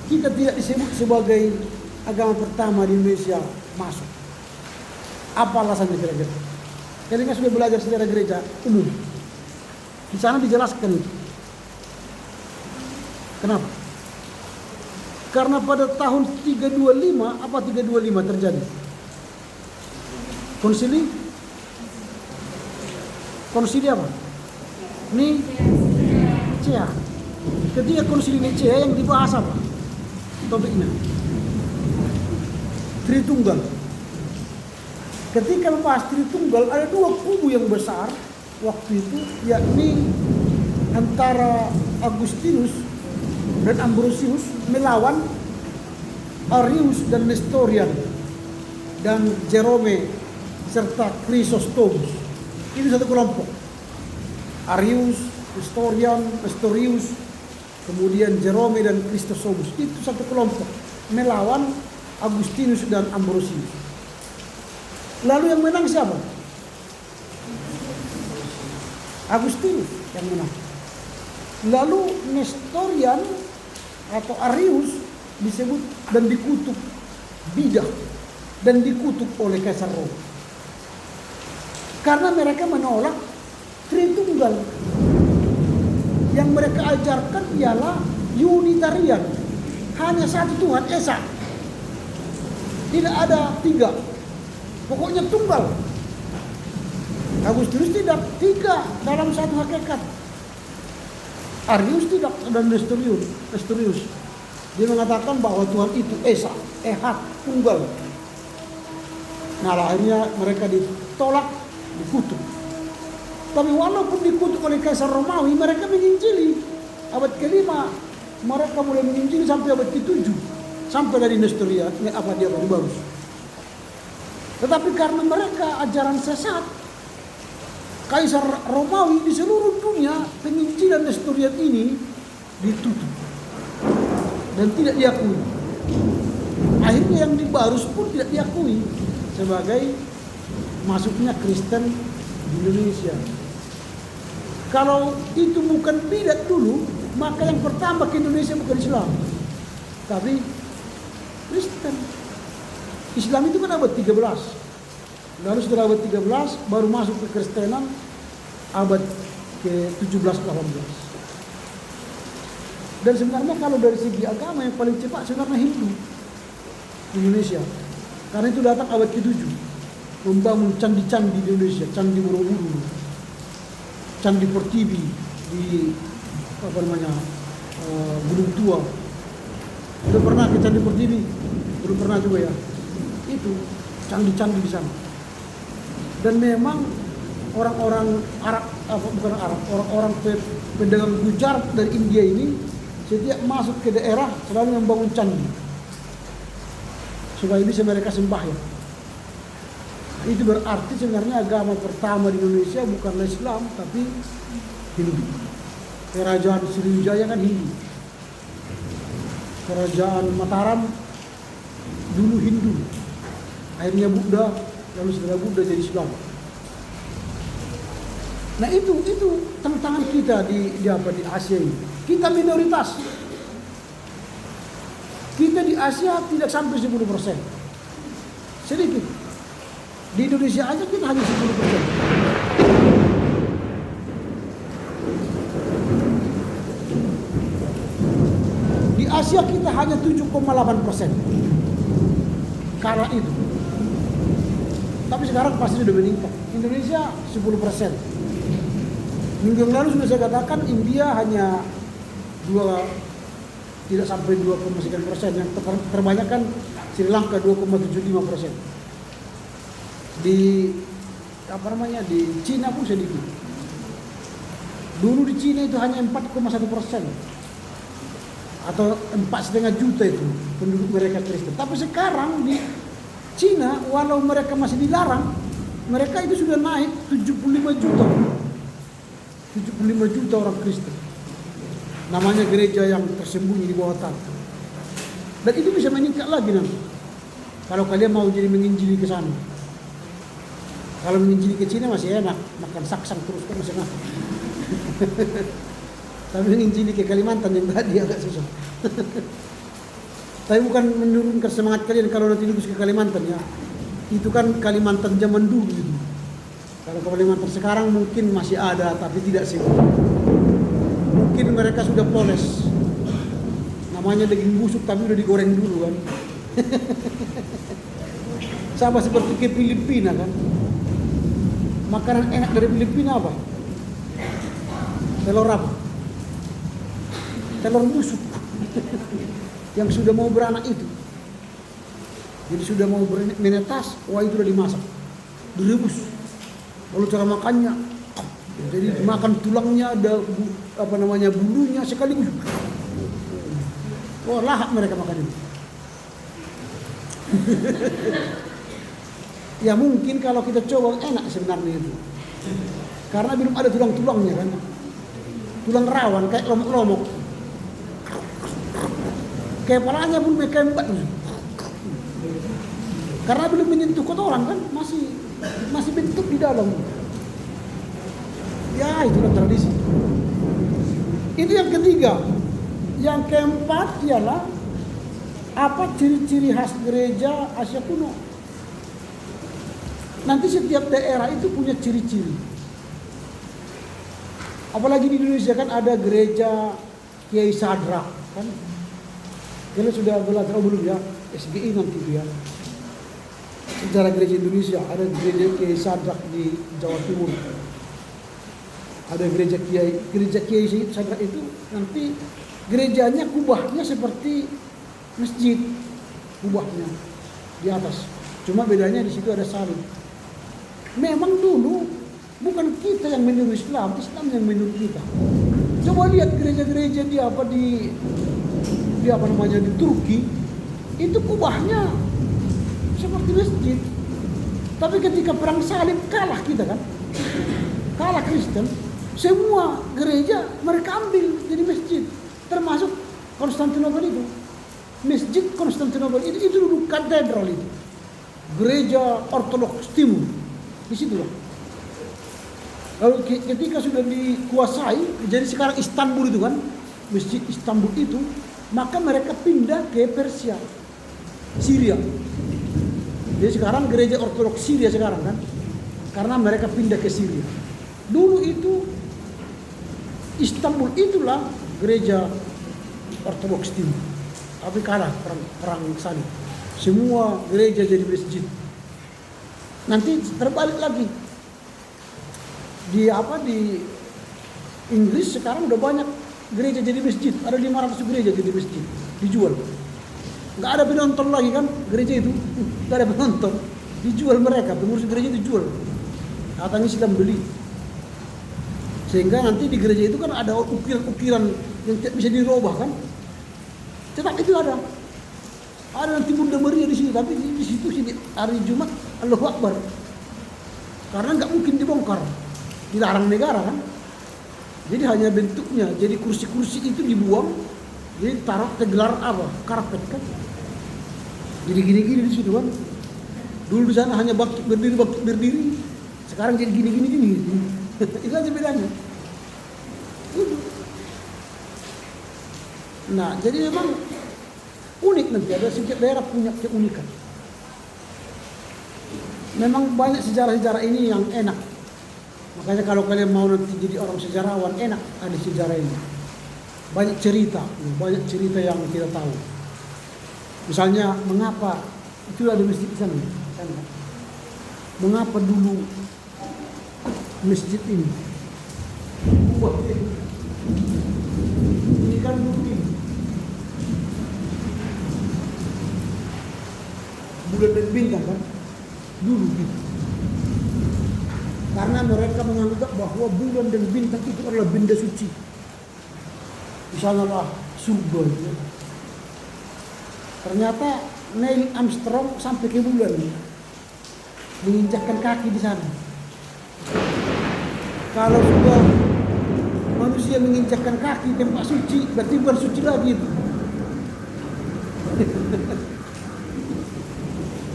kita tidak disebut sebagai agama pertama di Indonesia masuk? Apa alasannya kira-kira? Kalian sudah belajar sejarah gereja umum. Di sana dijelaskan itu. Kenapa? Karena pada tahun 325, apa 325 terjadi? Konsili apa? Nicea. Ketika konsili Nicea yang dibahas apa? Topiknya Tritunggal. Ketika membahas Tritunggal, ada dua kubu yang besar waktu itu, yakni antara Agustinus dan Ambrosius melawan Arius dan Nestorian dan Jerome serta Chrysostomus. Itu satu kelompok. Arius, Nestorius, kemudian Jerome dan Chrysostomus. Itu satu kelompok melawan Agustinus dan Ambrosius. Lalu yang menang siapa? Agustinus yang menang. Lalu Nestorian atau Arius disebut dan dikutuk bidah dan dikutuk oleh Kaisar Roma. Karena mereka menolak Tritunggal. Yang mereka ajarkan ialah Unitarian. Hanya satu Tuhan, Esa. Tidak ada tiga. Pokoknya tunggal. Agustinus tidak, tiga dalam satu hakikat. Arius tidak, dan Nestorius. Dia mengatakan bahwa Tuhan itu Esa, Ehad, tunggal. Nah, akhirnya mereka ditolak, dikutuk. Tapi walaupun dikutuk oleh Kaisar Romawi, mereka menginjili. Abad ke-5 mereka mulai menginjili sampai abad ke-7, sampai dari Nestoria, Barus. Tetapi karena mereka ajaran sesat, Kaisar Romawi di seluruh dunia, penginjilan Nestorian ini ditutup dan tidak diakui. Akhirnya yang di Barus pun tidak diakui sebagai masuknya Kristen di Indonesia. Kalau itu bukan bidat dulu, maka yang pertama ke Indonesia bukan Islam, tapi Kristen. Islam itu kan abad 13. Lalu setelah abad 13 baru masuk ke Kristenan abad ke-17-18. Dan sebenarnya kalau dari segi agama yang paling cepat sebenarnya Hindu di Indonesia. Karena itu datang abad ke-7, membangun candi-candi di Indonesia, Candi Borobudur, Candi Pertiwi di Gunung Tua. Sudah pernah ke Candi Pertiwi? Belum pernah juga ya. Itu candi-candi di sana. Dan memang orang-orang Arab, orang-orang pedagang Gujarat dari India ini setiap masuk ke daerah selalu membangun candi supaya bisa mereka sembahyang. Itu berarti sebenarnya agama pertama di Indonesia bukanlah Islam tapi Hindu. Kerajaan Sriwijaya kan Hindu. Kerajaan Mataram dulu Hindu. Akhirnya Buddha, lalu setelah Buddha jadi Islam. Nah itu tantangan kita di Asia ini. Kita minoritas. Kita di Asia tidak sampai 10%. Sedikit. Di Indonesia aja kita hanya 10%. Di Asia kita hanya 7,8%. Kala itu. Tapi sekarang pasti sudah meningkat. Indonesia 10%. Minggu yang lalu sudah saya katakan India hanya tidak sampai 2,9%. Yang terbanyak kan Sri Lanka 2,75%. Di Cina pun sedikit. Dulu di Cina itu hanya 4,1%. Atau 4,5 juta itu penduduk mereka Kristen. Tapi sekarang di Cina, walau mereka masih dilarang, mereka itu sudah naik 75 juta. 75 juta orang Kristen. Namanya gereja yang tersembunyi di bawah tanah. Dan itu bisa meningkat lagi nanti. Kalau kalian mau jadi menginjili ke sana. Kalau menginjili ke Cina masih enak, makan saksang terus kan masih enak. Tapi menginjili ke Kalimantan yang tadi agak susah. Tapi bukan menurunkan semangat kalian kalau nanti lulus ke Kalimantan ya. Itu kan Kalimantan zaman dulu itu. Kalau Kalimantan sekarang mungkin masih ada tapi tidak sih. Mungkin mereka sudah poles. Namanya daging busuk tapi udah digoreng dulu kan. Sama seperti ke Filipina kan. Makanan enak dari Filipina apa? Telur apa? Telur busuk. Yang sudah mau beranak itu. Jadi sudah mau menetas, wah itu udah dimasak. Direbus. Lalu cara makannya, jadi makan tulangnya, ada bulunya sekaligus. Wah lahap mereka makan itu. Ya mungkin kalau kita coba enak sebenarnya itu. Karena belum ada tulang-tulangnya kan. Tulang rawan kayak lomok-lomok. Kepalanya pun mereka embat. Karena belum menyentuh kotoran kan, masih bentuk di dalam. Ya itulah tradisi. Itu yang ketiga. Yang keempat ialah apa ciri-ciri khas gereja Asia kuno. Nanti setiap daerah itu punya ciri-ciri. Apalagi di Indonesia kan ada gereja Kiai Sadrak kan. Kalian sudah belajar belum ya? SGI nanti dia. Sejarah gereja Indonesia, ada gereja Kiai Sadrak di Jawa Timur. Ada gereja Kiai Sadrak itu nanti gerejanya kubahnya seperti masjid, kubahnya di atas. Cuma bedanya di situ ada salib. Memang dulu bukan kita yang meniru Islam, Islam yang meniru kita. Coba lihat gereja-gereja di Turki, itu kubahnya seperti masjid. Tapi ketika perang salib kalah kita kan, kalah Kristen, semua gereja mereka ambil jadi masjid, termasuk Konstantinopel itu, masjid Konstantinopel itu dulu katedral itu, gereja Ortodoks Timur. Di situ lah. Lalu ketika sudah dikuasai, jadi sekarang Istanbul itu kan, masjid Istanbul itu, maka mereka pindah ke Persia, Syria. Jadi sekarang gereja Ortodoks Syria sekarang kan, karena mereka pindah ke Syria. Dulu itu Istanbul itulah gereja Ortodoks Timur, tapi kalah perang salib. Semua gereja jadi masjid. Nanti terbalik lagi. Di Inggris sekarang udah banyak gereja jadi masjid. Ada 500 gereja jadi masjid, dijual. Nggak ada penonton lagi kan gereja itu. Nggak ada penonton. Dijual mereka, pengurus gereja itu jual. Katanya sedang beli. Sehingga nanti di gereja itu kan ada ukiran-ukiran yang tidak bisa dirubah kan. Tetap itu ada. Ada nanti Bunda Maria di sini, tapi di situ hari Jumat Allahu Akbar. Karena nggak mungkin dibongkar, dilarang negara kan. Jadi hanya bentuknya, jadi kursi-kursi itu dibuang, jadi taruh gelar apa, karpet kan. Jadi gini-gini di situ kan. Dulu di sana hanya berdiri. Sekarang jadi gini. Itu aja bedanya. Itu. Nah, jadi memang unik nanti, ada setiap daerah punya keunikan. Memang banyak sejarah-sejarah ini yang enak. Makanya kalau kalian mau nanti jadi orang sejarawan, enak ada sejarah ini. Banyak cerita yang kita tahu. Misalnya mengapa itu ada masjid di sana. Mengapa dulu masjid ini? Ini kan bukti. Bulan dan bintang kan dulu gitu. Karena mereka menganggap bahwa bulan dan bintang itu adalah benda suci. Misalnya surga itu. Ternyata Neil Armstrong sampai ke bulan menginjakkan kaki di sana. Kalau sudah manusia menginjakkan kaki tempat suci, berarti bukan suci lagi itu.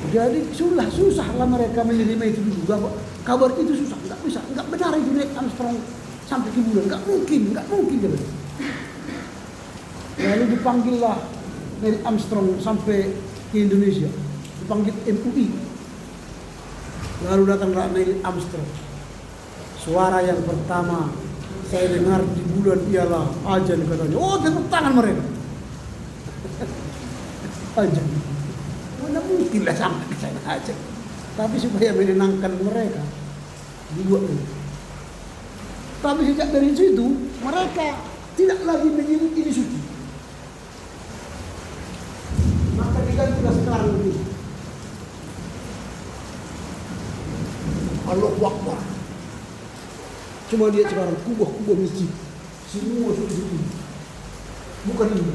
Jadi susahlah mereka menerima itu dulu. Kabar itu susah, nggak benar itu Neil Armstrong sampai ke bulan, nggak mungkin gitu. Lalu dipanggillah Neil Armstrong sampai ke Indonesia, dipanggil MUI. Lalu datanglah Neil Armstrong. Suara yang pertama saya dengar di bulan ialah azan katanya. Oh, tepuk tangan mereka. Azan. Mana mungkinlah sampai ke sana aja. Tapi supaya menenangkan mereka dibuat ini. Tapi sejak dari situ mereka tidak lagi menyebut ini suci. Maka digantilah sekarang ini. Allahu Akbar. Cuma lihat sekarang kubah-kubah masjid semua suci. Bukan ini.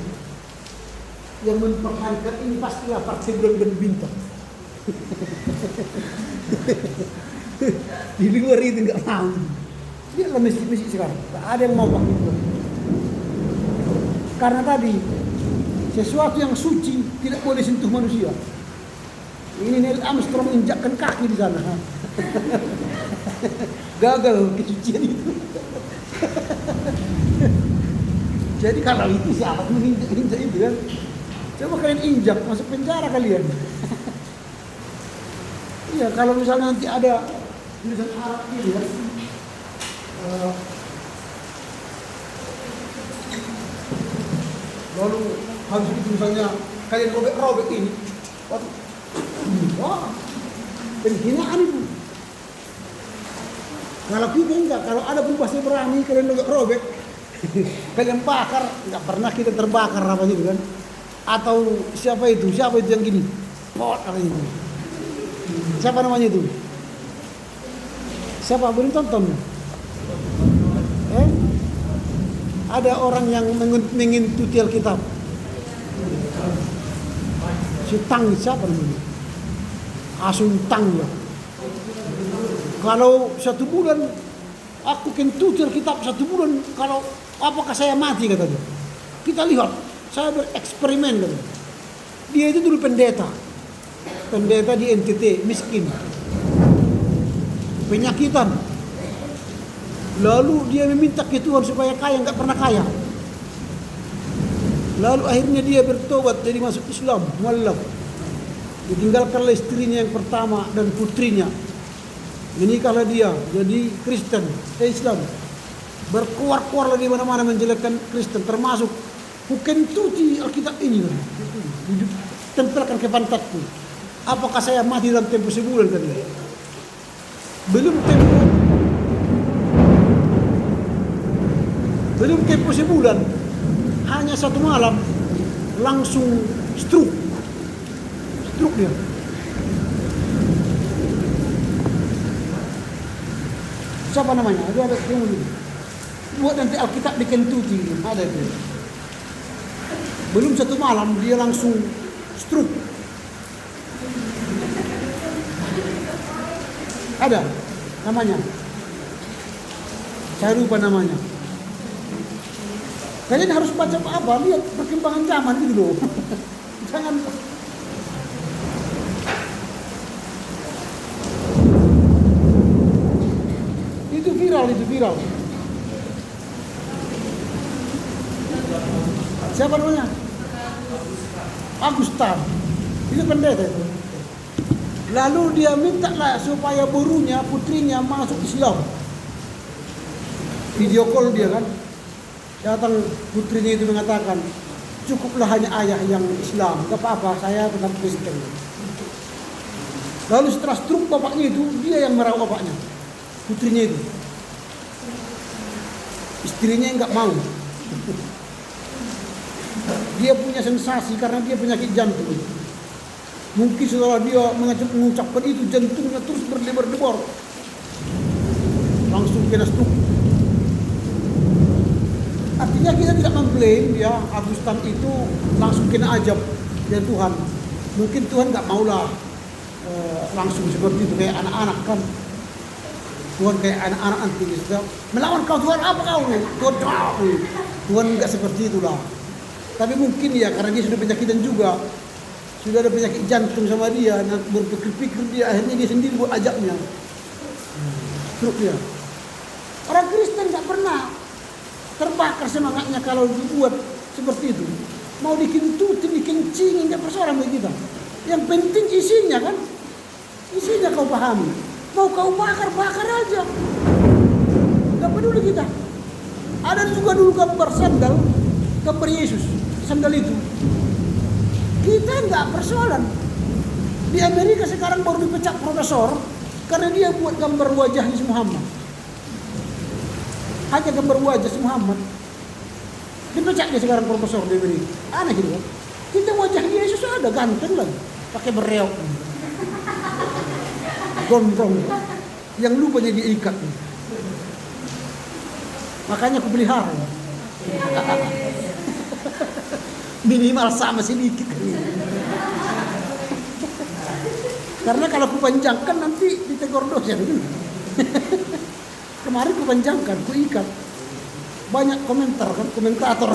Yang mempertahankan ini pastilah partai bulan dan bintang. Di luar itu nggak mau. Lihatlah masjid-masjid sekarang, tak ada yang mau pakai itu. Karena tadi sesuatu yang suci tidak boleh sentuh manusia. Ini Neil Armstrong injakkan kaki di sana. Gagal kesucian itu. Jadi kalau itu siapa menginjak itu kan? Coba kalian injak, masuk penjara kalian. Iya, kalau misalnya nanti ada tulisan Arab gitu ya. Lalu habis itu misalnya kalian robek ini, wah, penghinaan itu. Kalau kita enggak, kalau ada bahasa Ibrani kalian robek, kalian bakar, enggak pernah kita terbakar apa gitu kan? Atau siapa itu yang gini, pot apa itu? Siapa namanya itu? Siapa belum tonton? Ada orang yang mengintuti Alkitab. Si Tang siapa namanya? Asun Tang ya. Kalau 1 bulan aku kentuti Alkitab 1 bulan, kalau apakah saya mati katanya? Kita lihat, saya bereksperimen katanya. Dia itu dulu pendeta di NTT, miskin, penyakitan. Lalu dia meminta ke Tuhan supaya kaya, nggak pernah kaya. Lalu akhirnya dia bertobat jadi masuk Islam, mualaf. Ditinggalkanlah istrinya yang pertama dan putrinya. Menikahlah dia jadi Kristen, Islam. Berkuar-kuarlah di mana-mana menjelekkan Kristen, termasuk kukentuti Alkitab ini. Tempelkan ke pantatku. Apakah saya mati dalam tempo sebulan tadi? Belum tempo sebulan, hanya 1 malam langsung stroke dia. Siapa namanya? Ada temu dulu. Buat nanti Alkitab dikentuti, ada itu. Belum 1 malam dia langsung stroke. Ada namanya. Saya lupa namanya. Kalian harus baca apa? Lihat perkembangan zaman gitu loh. Jangan. Itu viral. Siapa namanya? Agustan. Itu pendeta itu. Lalu dia minta lah supaya putrinya masuk Islam. Video call dia kan. Datang putrinya itu mengatakan, cukuplah hanya ayah yang Islam, gak apa-apa, saya tetap Kristen. Lalu setelah stroke bapaknya itu, dia yang merawat bapaknya, putrinya itu. Istrinya yang gak mau. Dia punya sensasi karena dia penyakit jantung. Mungkin setelah dia mengucapkan itu, jantungnya terus berdebar-debar. Langsung kena stroke. Artinya kita tidak mengklaim ya Agustan itu langsung kena ajab dari Tuhan. Mungkin Tuhan nggak maulah langsung seperti itu kayak anak-anak kan. Tuhan kayak anak-anak nanti gitu. Melawan kau Tuhan, apa kau? Tuhan nggak seperti itulah. Tapi mungkin ya karena dia sudah penyakitan juga, sudah ada penyakit jantung sama dia, berpikir-pikir dia akhirnya dia sendiri buat ajabnya. Terus dia. Orang Kristen nggak pernah terbakar semangatnya kalau dibuat seperti itu. Mau dikentutin, dikencingin, gak persoalan bagi kita. Yang penting isinya kan. Isinya kau pahami. Mau kau bakar aja. Gak peduli kita. Ada juga dulu gambar sandal, gambar Yesus, sandal itu. Kita gak persoalan. Di Amerika sekarang baru dipecat profesor karena dia buat gambar wajah Yesus Muhammad. Hanya gambar wajah Muhammad. Dipecat dia sekarang profesor di Amerika. Aneh gitu kan. Kita wajah Yesus ada ganteng lagi. Pakai bereok. Gondrong. Yang lupanya diikat. Makanya aku pelihara. Minimal sama sedikit. Karena kalau aku panjangkan nanti ditegur dosen. Kemarin ku panjangkan, ku ikat. Banyak komentar kan, komentator.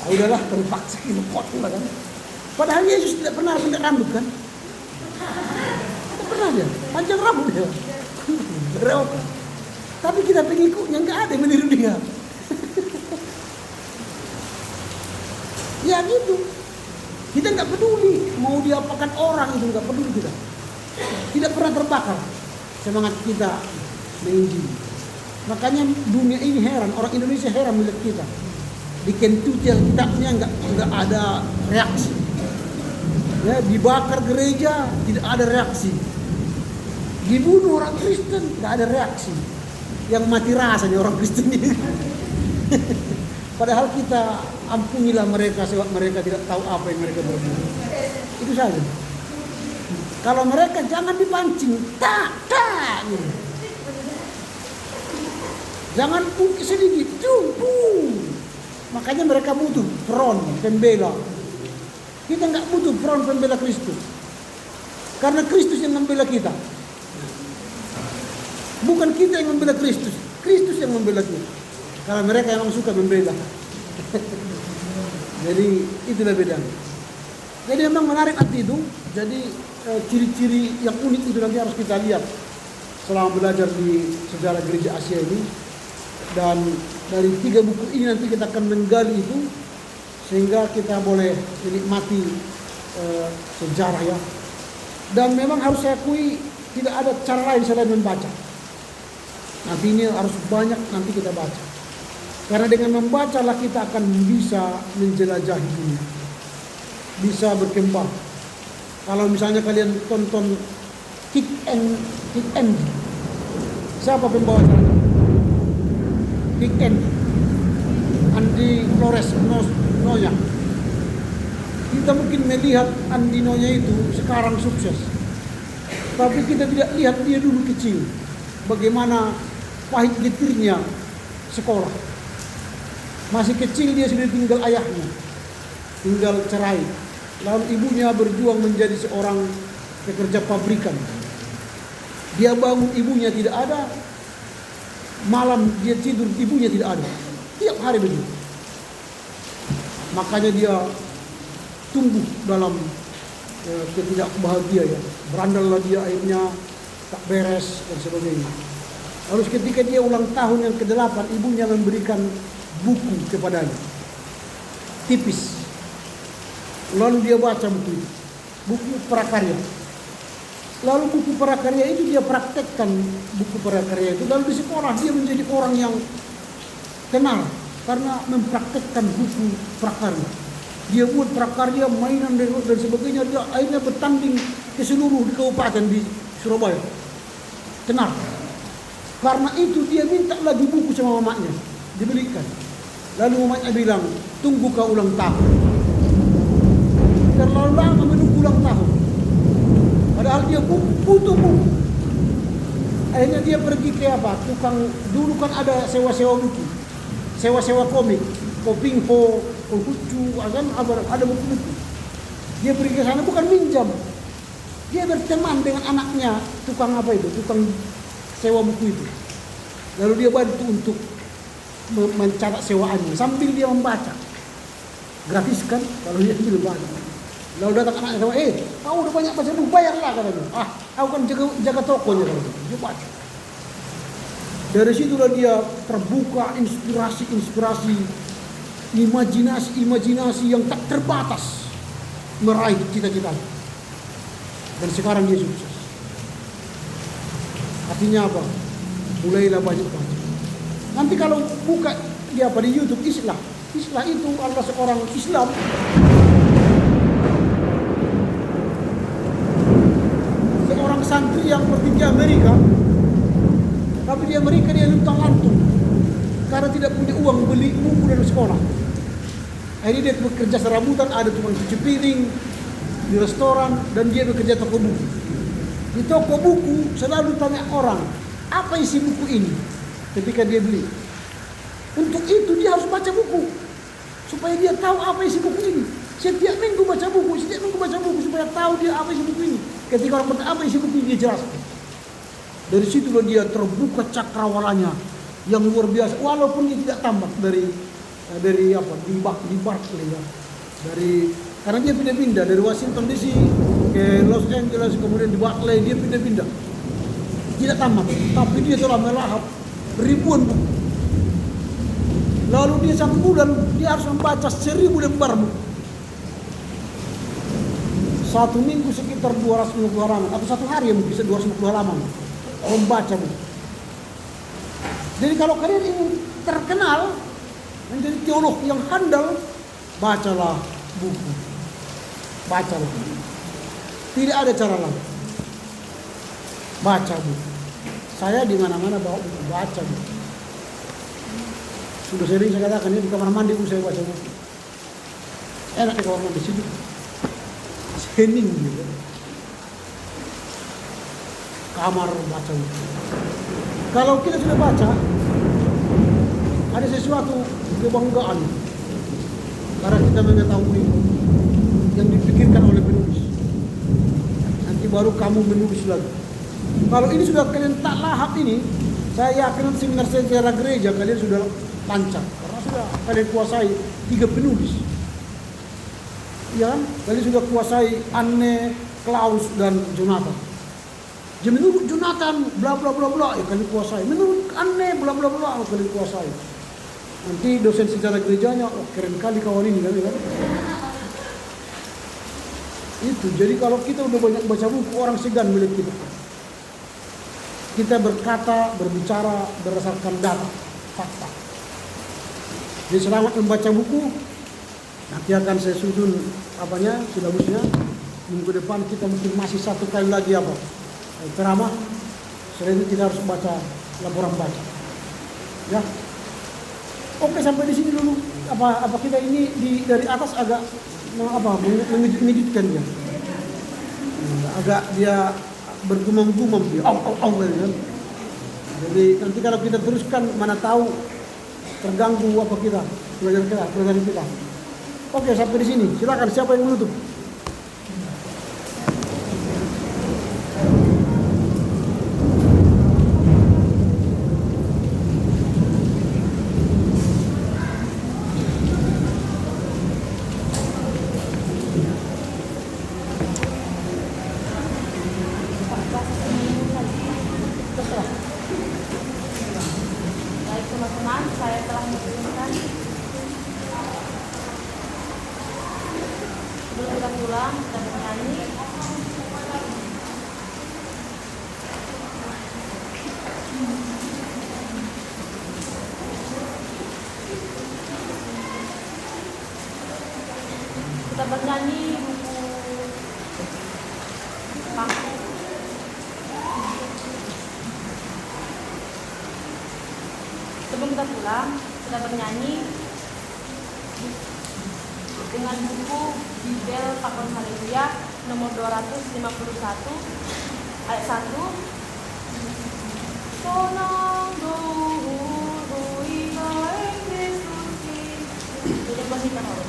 Udahlah, terpaksa kita potong lah kan. Padahal Yesus tidak pernah pendek rambut kan. Tidak pernah dia, panjang rambut dia. Berewok. Tapi kita pengikutnya nggak ada yang meniru dia. Ya gitu. Kita nggak peduli mau diapakan orang, itu nggak peduli kita. Tidak pernah terbakar semangat kita menginjil. Makanya dunia ini heran, orang Indonesia heran melihat kita. Di Kentucky kitabnya nggak ada reaksi. Ya, dibakar gereja tidak ada reaksi. Dibunuh orang Kristen nggak ada reaksi. Yang mati rasanya orang Kristen ini. Padahal kita ampunilah mereka sebab mereka tidak tahu apa yang mereka berbuat. Itu saja. Kalau mereka jangan dipancing, tak. Gitu. Jangan sedikit, boom. Makanya mereka butuh front pembela. Kita nggak butuh front pembela Kristus, karena Kristus yang membela kita. Bukan kita yang membela Kristus, Kristus yang membela kita. Karena mereka memang suka membela. Jadi itulah bedanya. Jadi memang menarik nanti itu. Jadi ciri-ciri yang unik itu nanti harus kita lihat selama belajar di sejarah gereja Asia ini. Dan dari 3 buku ini nanti kita akan menggali itu sehingga kita boleh menikmati sejarah ya. Dan memang harus saya akui tidak ada cara lain selain membaca. Nanti ini harus banyak nanti kita baca. Karena dengan membacalah kita akan bisa menjelajahi dunia. Bisa berkembang. Kalau misalnya kalian tonton Kick Andy. Siapa pembawa? Kick Andy Flores Noya. Kita mungkin melihat Andy Noya itu sekarang sukses, tapi kita tidak lihat dia dulu kecil, bagaimana pahit getirnya sekolah. Masih kecil dia sudah tinggal ayahnya, tinggal cerai, lalu ibunya berjuang menjadi seorang pekerja pabrikan. Dia bangun, ibunya tidak ada. Malam dia tidur, ibunya tidak ada. Tiap hari begitu. Makanya dia tumbuh dalam ketidakbahagiaan. Berandallah dia, akhirnya tak beres dan sebagainya. Lalu ketika dia ulang tahun yang ke-8, ibunya memberikan buku kepadanya. Tipis. Lalu dia baca buku itu. Buku prakarya. Lalu buku prakarya itu dia praktekkan, buku prakarya itu. Lalu di sekolah dia menjadi orang yang kenal karena mempraktekkan buku prakarya. Dia buat prakarya, mainan dan sebagainya. Dia akhirnya bertanding ke seluruh kabupaten di Surabaya. Kenal. Karena itu dia minta lagi buku sama mamanya, dibelikan. Lalu mamanya bilang, tunggu kau ulang tahun. Terlalu lama menunggu ulang tahun. Padahal dia butuh buku. Akhirnya dia pergi ke apa? Tukang, dulu kan ada sewa-sewa buku. Sewa-sewa komik. Kopingho, Konghucu, ada buku-buku. Dia pergi ke sana bukan minjam. Dia berteman dengan anaknya, tukang apa itu? Tukang sewa buku itu. Lalu dia bantu untuk mencatat sewaannya sambil dia membaca. Gratis kan? Kalau dia sambil baca. Lalu datang anaknya sama, kau udah banyak baca buku, bayarlah katanya. Aku kan jaga tokonya katanya. Dia baca. Dari situlah dia terbuka inspirasi, imajinasi yang tak terbatas meraih cita-cita. Dan sekarang dia sukses. Artinya apa? Mulailah banyak baca. Nanti kalau buka dia di YouTube Islah itu adalah seorang Islam. Seorang santri yang pergi ke Amerika. Tapi di Amerika dia luntang-lantung karena tidak punya uang beli buku dari sekolah. Akhirnya dia bekerja serabutan, ada tukang cuci piring di restoran, dan dia bekerja toko buku. Di toko buku selalu tanya orang, apa isi buku ini? Ketika dia beli. Untuk itu dia harus baca buku supaya dia tahu apa isi buku ini. Setiap minggu baca buku supaya tahu dia apa isi buku ini. Ketika orang bertanya apa isi buku ini, dia jelaskan. Dari situlah dia terbuka cakrawalanya yang luar biasa. Walaupun dia tidak tamat dari apa di Berkeley ya. Karena dia pindah-pindah dari Washington DC ke Los Angeles, kemudian di Berkeley dia pindah-pindah. Tidak tamat, tapi dia telah melahap ribuan buku. Lalu dia 1 bulan dia harus membaca 1000 lembar buku. Satu minggu sekitar 250 halaman, atau satu hari mungkin 250 halaman membaca buku. Jadi kalau kalian ingin terkenal menjadi teolog yang handal, bacalah buku. Bacalah. Tidak ada cara lain. Baca buku. Saya di mana-mana bawa buku, baca buku. Sudah sering saya katakan ini di kamar mandi saya baca buku. Enak di kamar mandi situ. Hening gitu. Kamar baca buku. Kalau kita sudah baca, ada sesuatu kebanggaan karena kita mengetahui yang dipikirkan oleh penulis. Nanti baru kamu menulis lagi. Kalau ini sudah kalian tak lahap ini, saya yakin seminar sejarah gereja kalian sudah lancar karena sudah kalian kuasai 3 penulis. Ya kan? Kalian sudah kuasai Anne, Klaus dan Jonathan. Jadi menurut Jonathan bla bla bla bla ya kalian kuasai. Menurut Anne bla bla bla kalian kuasai. Nanti dosen sejarah gerejanya, oh keren kali kawan ini kan? Itu. Jadi kalau kita udah banyak baca buku, orang segan milik kita. Kita berkata, berbicara berdasarkan data, fakta. Jadi selamat membaca buku. Nanti akan saya susun silabusnya. Minggu depan kita mungkin masih 1 kali lagi ceramah. Selain itu kita harus baca laporan baca. Ya. Oke, sampai di sini dulu. Apa kita ini dari atas agak mengejutkan dia. Agak dia bergumam-gumam dia. Kan. Jadi nanti kalau kita teruskan mana tahu terganggu pelajaran kita. Oke, sampai di sini. Silakan siapa yang menutup? Baik teman-teman, saya telah mengirimkan. Sebelum kita pulang, kita bernyanyi. Kita bernyanyi buku Paku. Sebelum kita pulang, kita bernyanyi dengan buku Bibel Pakuan Haleluya nomor 251 ayat 1. Sonang dohuri baik Yesusi. Jadi kita harus.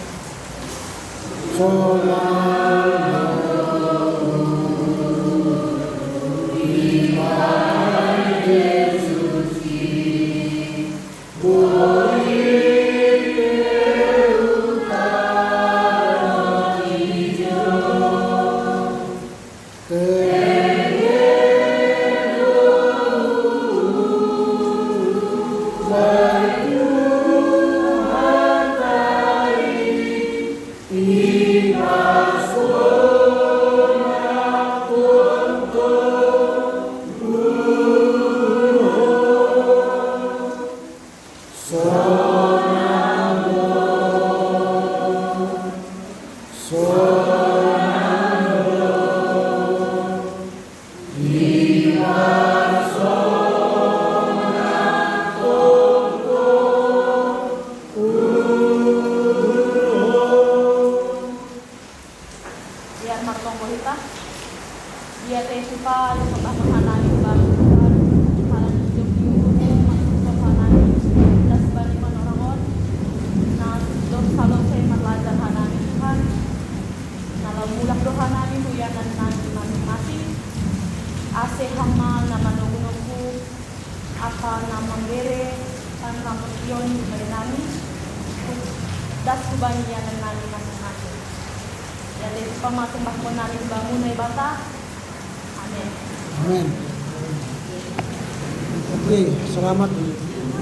Dia tesupa sa pamahananin ba halan yung masuk sa hananin das baliman orangon na dos salong sa matlajar hananin Tuhan nalamulak do hananin huyanan namin masing-masing ase hamal na manungunungku apa na manggere tan ramon dari namin das kubanian namin masing-masing jadi pamasembah mo namin bangunay bata. Amin. Amin. Oke, selamat.